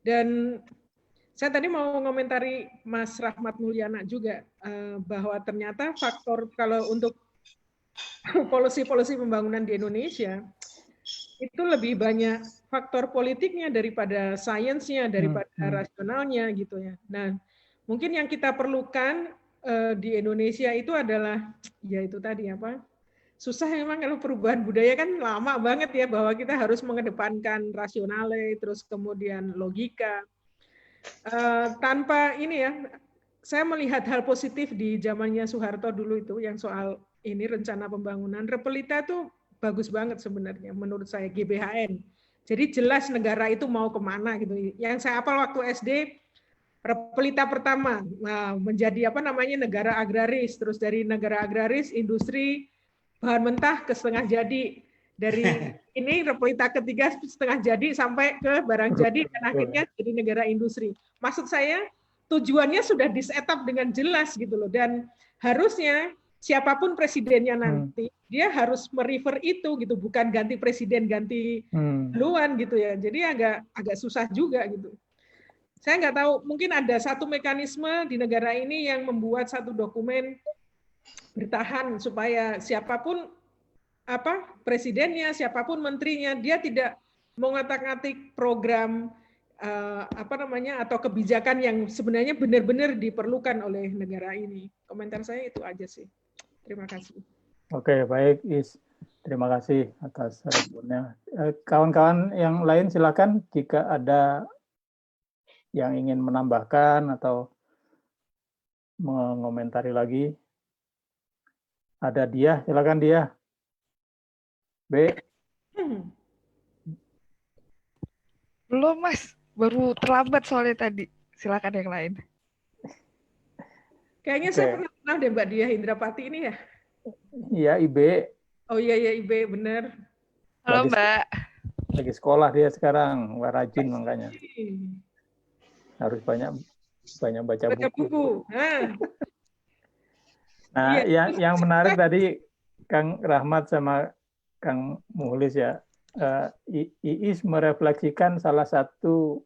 Dan saya tadi mau ngomentari Mas Rahmat Mulyana juga, bahwa ternyata faktor kalau untuk polusi pembangunan di Indonesia itu lebih banyak faktor politiknya daripada sainsnya, daripada rasionalnya gitu ya. Nah, mungkin yang kita perlukan di Indonesia itu adalah ya itu tadi susah memang kalau perubahan budaya kan lama banget ya, bahwa kita harus mengedepankan rasionale, terus kemudian logika. Tanpa ini ya, saya melihat hal positif di zamannya Soeharto dulu itu yang soal ini rencana pembangunan. Repelita itu bagus banget sebenarnya menurut saya, GBHN. Jadi jelas negara itu mau kemana gitu. Yang saya hafal waktu SD, Repelita pertama menjadi negara agraris, terus dari negara agraris industri bahan mentah ke setengah jadi, dari ini Repelita ketiga setengah jadi sampai ke barang jadi dan akhirnya jadi negara industri. Maksud saya tujuannya sudah di-set-up dengan jelas gitu loh, dan harusnya siapapun presidennya nanti dia harus merefer itu gitu, bukan ganti presiden ganti duluan gitu ya. Jadi agak susah juga gitu. Saya nggak tahu, mungkin ada satu mekanisme di negara ini yang membuat satu dokumen bertahan supaya siapapun presidennya, siapapun menterinya, dia tidak mengatak-atik program atau kebijakan yang sebenarnya benar-benar diperlukan oleh negara ini. Komentar saya itu aja sih. Terima kasih. Oke, baik Is. Terima kasih atas responnya. Kawan-kawan yang lain silakan jika ada yang ingin menambahkan atau mengomentari lagi. Ada Dia, silakan Dia. B. Belum Mas, baru terlambat soalnya tadi. Silakan yang lain. Kayaknya saya pernah kenal deh Mbak Dia Indrapati ini ya. Iya, IB. Oh iya IB, benar. Halo Mbak. Lagi sekolah dia sekarang, rajin makanya. Harus banyak baca buku. Nah, yang menarik tadi Kang Rahmat sama Kang Muhlis ya, Iis merefleksikan salah satu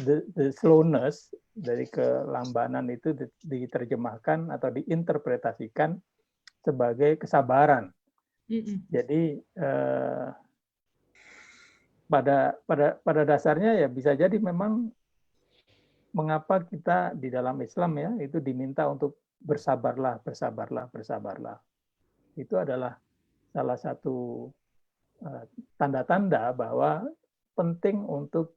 the slowness dari kelambanan itu diterjemahkan atau diinterpretasikan sebagai kesabaran. Jadi pada dasarnya ya bisa jadi memang mengapa kita di dalam Islam ya itu diminta untuk bersabarlah. Itu adalah salah satu tanda-tanda bahwa penting untuk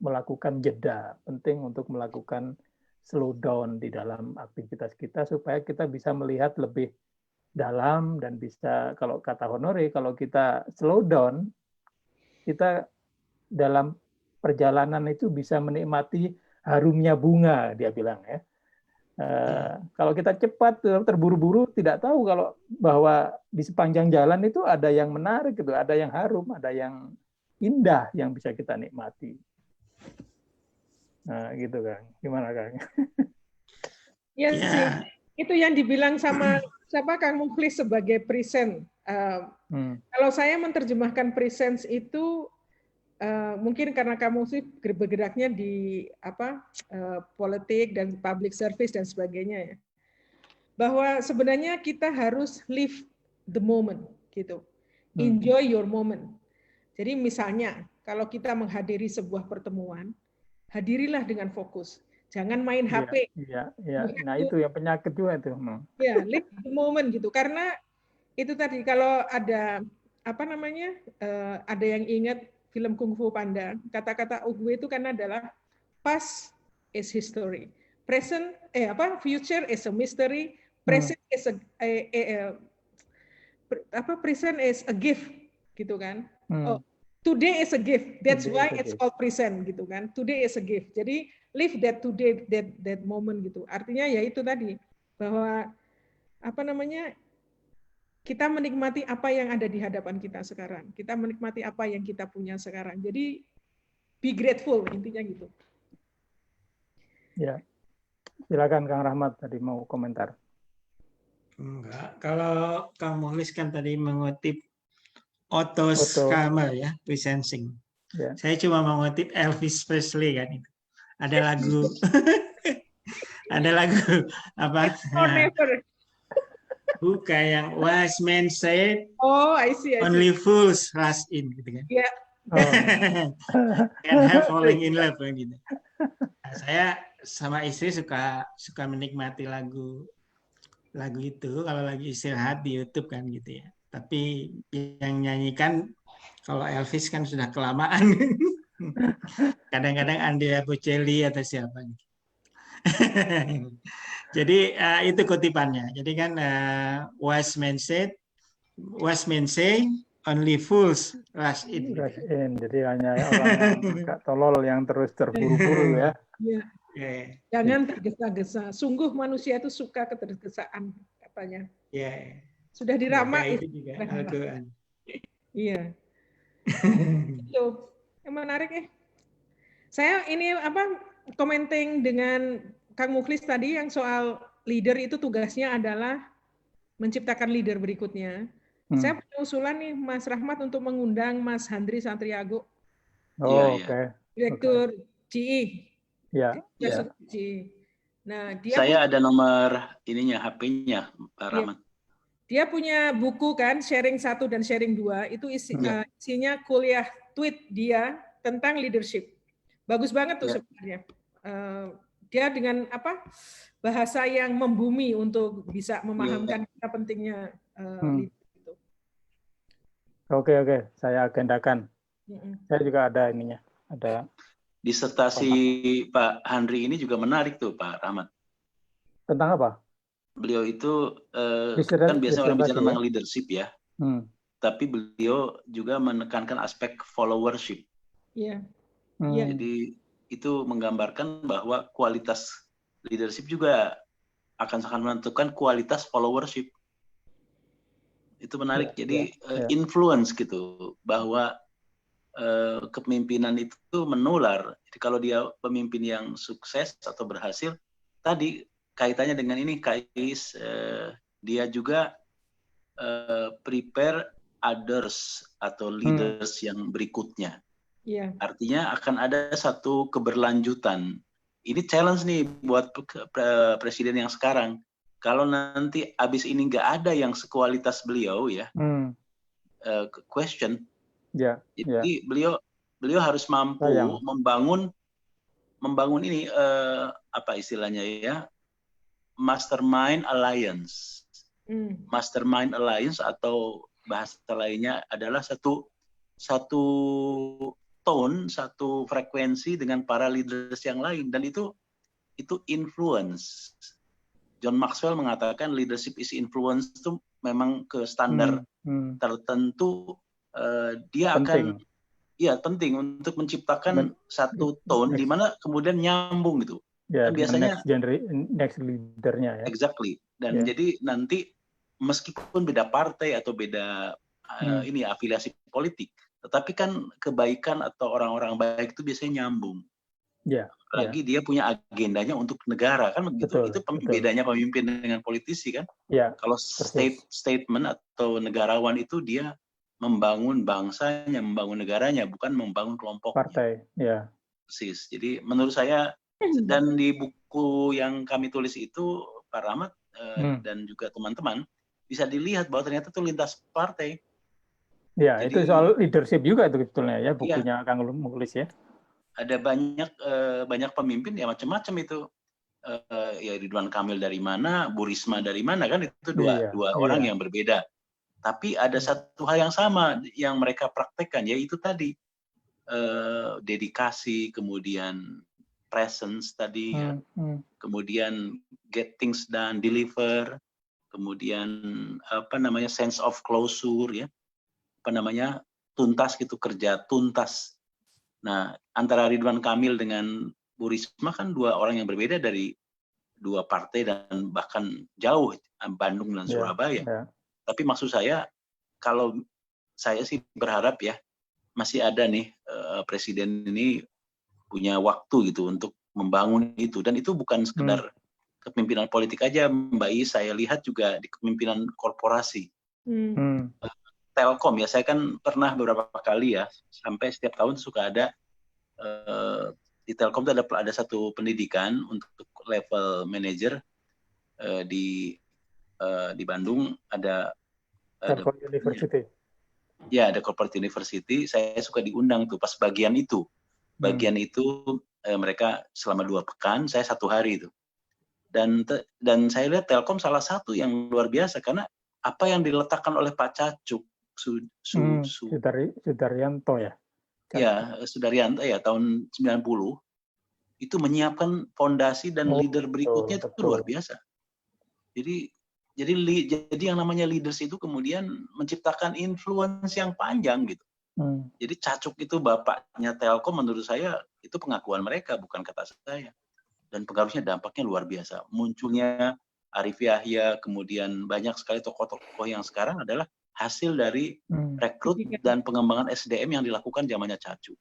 melakukan jeda, penting untuk melakukan slow down di dalam aktivitas kita supaya kita bisa melihat lebih dalam dan bisa, kalau kata Honore, kalau kita slow down, kita dalam perjalanan itu bisa menikmati harumnya bunga, dia bilang ya. Kalau kita cepat terburu-buru, tidak tahu kalau bahwa di sepanjang jalan itu ada yang menarik, gitu, ada yang harum, ada yang indah yang bisa kita nikmati. Nah, gitu Kang. Gimana Kang? Yes, sih. Itu yang dibilang sama siapa Kang Mukhlis sebagai present. Kalau saya menerjemahkan presence itu mungkin karena kamu sih bergeraknya di politik dan public service dan sebagainya ya. Bahwa sebenarnya kita harus live the moment gitu. Enjoy your moment. Jadi misalnya kalau kita menghadiri sebuah pertemuan, hadirilah dengan fokus. Jangan main HP. Iya. Nah, itu yang penyakit juga tuh. Ya, live the moment gitu. Karena itu tadi kalau ada ada yang ingat film Kung Fu Panda, kata-kata Oogway itu kan adalah past is history, future is a mystery, present is present is a gift, gitu kan? Today is a gift, that's why it's called present, gitu kan? Today is a gift. Jadi live that today, that moment gitu. Artinya ya itu tadi bahwa kita menikmati apa yang ada di hadapan kita sekarang. Kita menikmati apa yang kita punya sekarang. Jadi be grateful, intinya gitu. Ya, silakan Kang Rahmat tadi mau komentar. Enggak, kalau Kang Mukhlis kan tadi mengutip Otto Scammer ya, presencing. Ya. Saya cuma mengutip Elvis Presley kan itu. Ada lagu, apa? Bukan yang wise man said, I see. Only fools rush in, gitu kan? Yeah. Can't help falling in love, gitu. Nah, saya sama istri suka menikmati lagu itu kalau lagi istirahat di YouTube kan gitu ya. Tapi yang nyanyikan kalau Elvis kan sudah kelamaan. Kadang-kadang Andrea Bocelli atau siapa gitu. Jadi itu kutipannya. Jadi kan wise men say only fools rush in. Rush in. Jadi hanya orang agak tolol yang terus terburu-buru ya. Jangan tergesa-gesa. Sungguh manusia itu suka ketergesaan katanya. Sudah diramak itu juga Al-Quran. Iya. Itu yang menarik ya. Saya ini commenting dengan Kang Mukhlis tadi yang soal leader itu tugasnya adalah menciptakan leader berikutnya. Saya punya usulan nih Mas Rahmat untuk mengundang Mas Handri Santriago. Oke. Direktur GE. Ya. Nah, saya ada nomor HP-nya Pak Rahmat. Dia punya buku kan, sharing 1 dan sharing 2, itu isinya kuliah tweet dia tentang leadership. Bagus banget tuh sebenarnya. Dia dengan bahasa yang membumi untuk bisa memahamkan kita pentingnya leadership. Oke, saya agendakan. Saya juga ada ininya, ada disertasi Pak Handri ini juga menarik tuh Pak Rahmat. Tentang apa? Beliau itu kan biasanya orang bicara tentang leadership ya. Tapi beliau juga menekankan aspek followership. Jadi itu menggambarkan bahwa kualitas leadership juga akan sangat menentukan kualitas followership. Itu menarik. Jadi influence gitu, bahwa kepemimpinan itu menular. Jadi kalau dia pemimpin yang sukses atau berhasil, tadi kaitannya dengan ini Kais, dia juga prepare others atau leaders yang berikutnya. Artinya akan ada satu keberlanjutan. Ini challenge nih buat presiden yang sekarang. Kalau nanti abis ini nggak ada yang sekualitas beliau ya, question. Jadi beliau harus mampu membangun ini apa istilahnya ya, mastermind alliance. Mastermind alliance atau bahasa lainnya adalah satu tone, satu frekuensi dengan para leaders yang lain, dan itu influence. John Maxwell mengatakan leadership is influence itu memang ke standar tertentu dia penting. Iya, penting untuk menciptakan satu tone di mana kemudian nyambung gitu. Ya, Kan biasanya next leadernya ya. Exactly. Dan jadi nanti meskipun beda partai atau beda ini afiliasi politik, tetapi kan kebaikan atau orang-orang baik itu biasanya nyambung. Ya. Apalagi dia punya agendanya untuk negara kan begitu. Itu bedanya pemimpin dengan politisi kan. Ya. Kalau statement atau negarawan itu dia membangun bangsanya, membangun negaranya, bukan membangun kelompoknya. Partai, ya. Persis. Jadi menurut saya, dan di buku yang kami tulis itu, Pak Rahmat dan juga teman-teman, bisa dilihat bahwa ternyata itu lintas partai. Ya, jadi, itu soal leadership juga itu sebetulnya ya, bukunya ya, Kang Mukhlis ya. Ada banyak pemimpin ya macam-macam itu. Ya Ridwan Kamil dari mana, Bu Risma dari mana kan, itu dua orang yang berbeda. Tapi ada satu hal yang sama yang mereka praktekkan, yaitu tadi dedikasi, kemudian presence tadi, kemudian get things done, deliver, kemudian sense of closure ya, tuntas gitu, kerja tuntas. Nah, antara Ridwan Kamil dengan Bu Risma kan dua orang yang berbeda dari dua partai dan bahkan jauh, Bandung dan Surabaya. Tapi maksud saya, kalau saya sih berharap ya, masih ada nih presiden ini punya waktu gitu untuk membangun itu. Dan itu bukan sekedar kepemimpinan politik aja, Mbak Is, saya lihat juga di kepemimpinan korporasi. Telkom ya, saya kan pernah beberapa kali ya, sampai setiap tahun suka ada di Telkom itu ada satu pendidikan untuk level manager di Bandung ada Corporate University. Ya, ada Corporate University. Saya suka diundang tuh pas bagian itu. Bagian itu mereka selama 2 pekan, saya 1 hari itu. Dan saya lihat Telkom salah satu yang luar biasa karena apa yang diletakkan oleh Pak Cacuk Sudaryanto ya. Ya, Sudaryanto ya tahun 90 itu menyiapkan fondasi dan leader berikutnya itu luar biasa. Jadi yang namanya leaders itu kemudian menciptakan influence yang panjang gitu. Jadi Cacuk itu bapaknya Telkom, menurut saya itu pengakuan mereka, bukan kata saya. Dan pengaruhnya, dampaknya luar biasa. Munculnya Arif Yahya, kemudian banyak sekali tokoh-tokoh yang sekarang adalah hasil dari rekrut dan pengembangan SDM yang dilakukan zamannya Cacuk.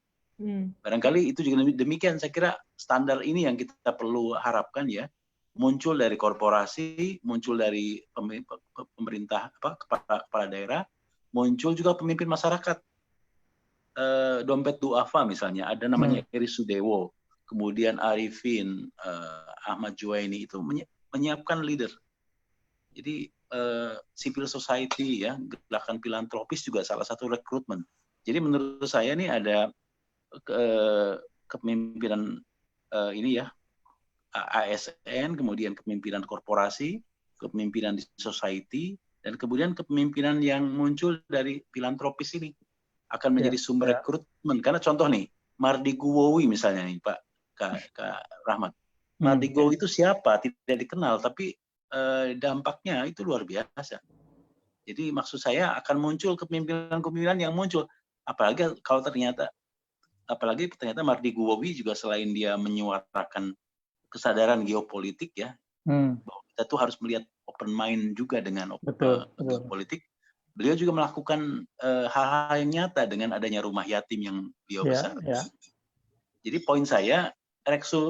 Barangkali itu juga demikian, saya kira standar ini yang kita perlu harapkan ya. Muncul dari korporasi, muncul dari pemerintah, kepala daerah, muncul juga pemimpin masyarakat. Dompet Duafa misalnya, ada namanya Eri Sudewo, kemudian Arifin, Ahmad Juwaini, itu menyiapkan leader. Jadi civil society ya, gerakan filantropis juga salah satu rekrutmen. Jadi menurut saya ini ada kepemimpinan ini ya, ASN, kemudian kepemimpinan korporasi, kepemimpinan di society, dan kemudian kepemimpinan yang muncul dari filantropis ini akan menjadi sumber rekrutmen. Karena contoh nih, Mardi Guwowi misalnya nih Pak Kak Rahmat. Mardi Guwowi itu siapa? Tidak dikenal, tapi dampaknya itu luar biasa. Jadi maksud saya akan muncul kepemimpinan yang muncul. Apalagi ternyata Mardi Guwowi juga selain dia menyuarakan kesadaran geopolitik ya, bahwa kita tuh harus melihat open mind juga dengan geopolitik. Beliau juga melakukan hal-hal yang nyata dengan adanya rumah yatim yang beliau besar. Jadi poin saya,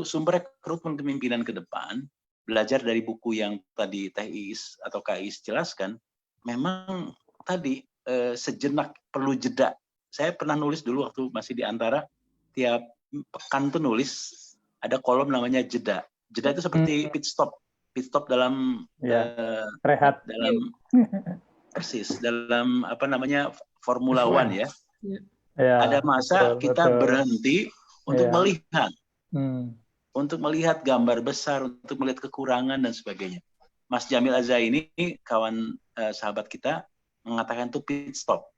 sumber rekrutmen kepemimpinan ke depan, belajar dari buku yang tadi Teh Iis atau Kak Iis jelaskan, memang tadi sejenak perlu jeda. Saya pernah nulis dulu waktu masih di Antara, tiap pekan tuh nulis, ada kolom namanya jeda. Jeda itu seperti pit stop dalam rehat, dalam persis dalam Formula One ya. Ada masa kita berhenti untuk melihat, untuk melihat gambar besar, untuk melihat kekurangan dan sebagainya. Mas Jamil Azzaini, kawan sahabat kita, mengatakan itu pit stop.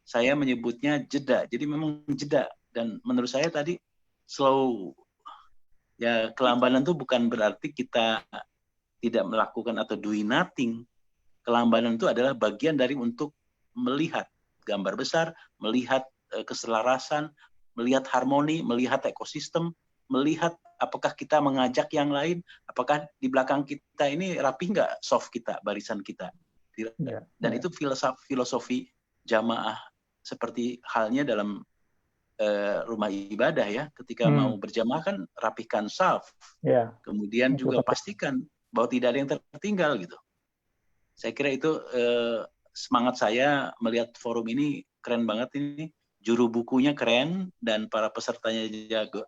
Saya menyebutnya jeda. Jadi memang jeda. Dan menurut saya tadi slow. Ya, kelambanan itu bukan berarti kita tidak melakukan atau doing nothing. Kelambanan itu adalah bagian dari untuk melihat gambar besar, melihat keselarasan, melihat harmoni, melihat ekosistem, melihat apakah kita mengajak yang lain, apakah di belakang kita ini rapi nggak soft kita, barisan kita. Dan itu filosofi jamaah seperti halnya dalam rumah ibadah ya. Ketika mau berjamaah kan rapihkan saf. Kemudian juga pastikan bahwa tidak ada yang tertinggal gitu. Saya kira itu semangat saya melihat forum ini keren banget ini. Juru bukunya keren dan para pesertanya jago.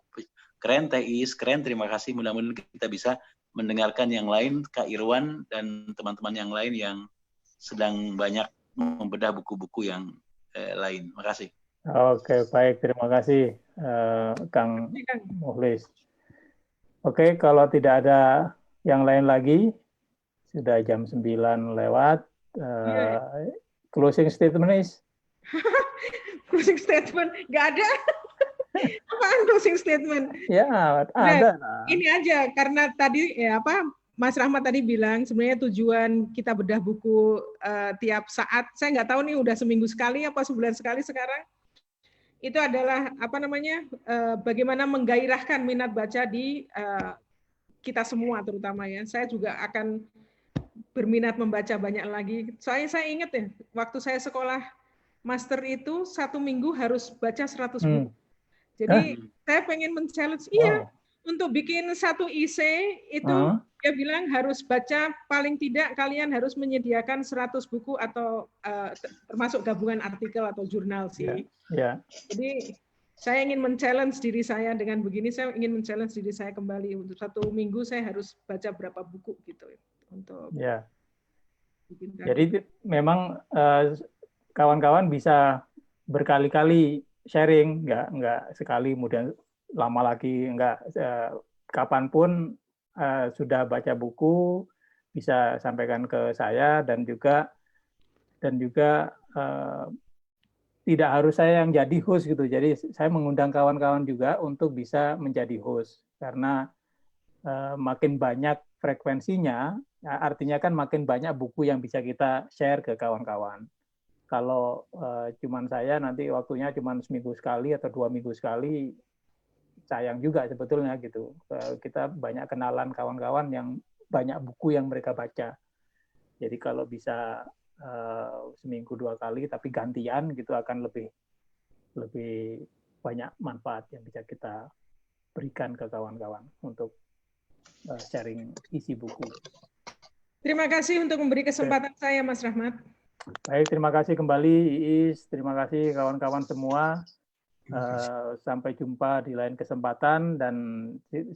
Keren, Teh Is, keren. Terima kasih. Mudah-mudahan kita bisa mendengarkan yang lain, Kak Irwan dan teman-teman yang lain yang sedang banyak membedah buku-buku yang lain. Terima kasih. Oke, baik. Terima kasih, Kang Mukhlis. Oke, kalau tidak ada yang lain lagi, sudah jam 9 lewat. Closing statement is? Closing statement? Nggak ada. Apaan closing statement? Ya, ada. Ini aja, karena tadi Mas Rahmat tadi bilang sebenarnya tujuan kita bedah buku tiap saat, saya nggak tahu nih udah seminggu sekali apa sebulan sekali sekarang, itu adalah bagaimana menggairahkan minat baca di kita semua terutama ya. Saya juga akan berminat membaca banyak lagi. Saya ingat ya, waktu saya sekolah master itu 1 minggu harus baca 100 buku. Jadi saya pengen men-challenge, untuk bikin 1 essay itu dia bilang harus baca paling tidak kalian harus menyediakan 100 buku atau termasuk gabungan artikel atau jurnal sih. Jadi saya ingin men-challenge diri saya dengan begini, saya ingin men-challenge diri saya kembali untuk 1 minggu saya harus baca berapa buku gitu untuk. Jadi memang kawan-kawan bisa berkali-kali sharing, nggak sekali, kemudian lama lagi, nggak kapanpun sudah baca buku bisa sampaikan ke saya dan juga tidak harus saya yang jadi host gitu. Jadi saya mengundang kawan-kawan juga untuk bisa menjadi host karena makin banyak frekuensinya, artinya kan makin banyak buku yang bisa kita share ke kawan-kawan. Kalau cuman saya nanti waktunya cuman seminggu sekali atau 2 minggu sekali, sayang juga sebetulnya gitu. Kita banyak kenalan kawan-kawan yang banyak buku yang mereka baca. Jadi kalau bisa seminggu 2 kali tapi gantian gitu akan lebih banyak manfaat yang bisa kita berikan ke kawan-kawan untuk sharing isi buku. Terima kasih untuk memberi kesempatan saya, Mas Rahmat. Baik, terima kasih kembali Iis, terima kasih kawan-kawan semua. Sampai jumpa di lain kesempatan dan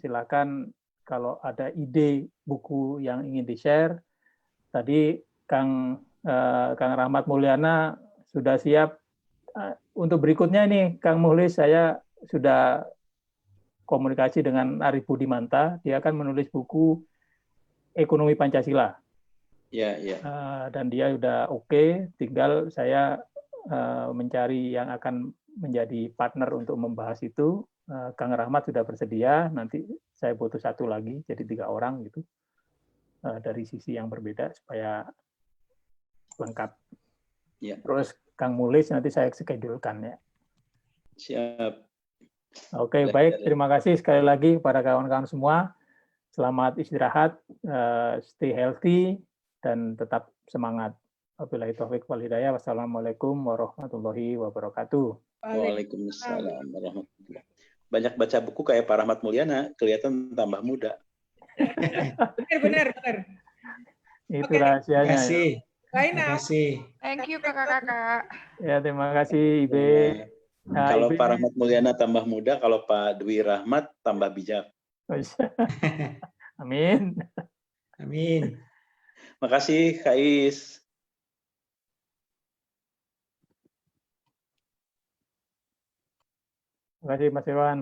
silakan kalau ada ide buku yang ingin di-share. Tadi Kang Rahmat Mulyana sudah siap. Untuk berikutnya ini Kang Mukhlis, saya sudah komunikasi dengan Arif Budimanta, dia akan menulis buku Ekonomi Pancasila. Dan dia sudah oke, tinggal saya mencari yang akan menjadi partner untuk membahas itu. Kang Rahmat sudah bersedia, nanti saya butuh 1 lagi, jadi 3 orang gitu, dari sisi yang berbeda supaya lengkap. Terus Kang Mukhlis nanti saya schedulekan ya. Siap. Oke, baik. Terima kasih sekali lagi kepada kawan-kawan semua. Selamat istirahat, stay healthy, dan tetap semangat. Wabillahi taufiq wal hidayah. Wassalamualaikum warahmatullahi wabarakatuh. Waalaikumsalam warahmatullahi. Banyak baca buku kayak Pak Rahmat Mulyana, kelihatan tambah muda. Benar. Itu rahasianya. Terima kasih. Thank you kakak-kakak. Ya, terima kasih Ibe. Kalau Pak Rahmat Mulyana tambah muda, kalau Pak Dwi Rahmat tambah bijak. Amin. Amin. Makasih Kak Is. Terima kasih Mas Iwan.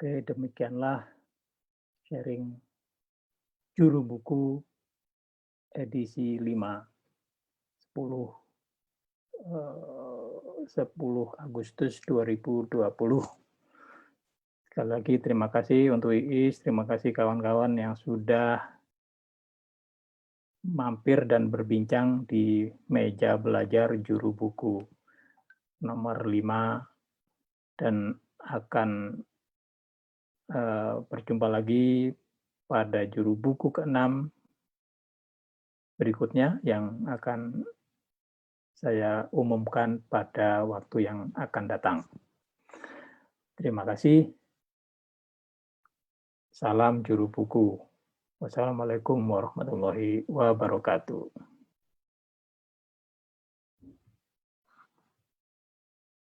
Oke, demikianlah sharing Juru Buku edisi 5, 10 Agustus 2020. Sekali lagi terima kasih untuk Iis, terima kasih kawan-kawan yang sudah mampir dan berbincang di meja belajar Juru Buku nomor 5, dan akan berjumpa lagi pada Juru Buku ke-6 berikutnya yang akan saya umumkan pada waktu yang akan datang. Terima kasih. Salam Juru Buku. Wassalamualaikum warahmatullahi wabarakatuh.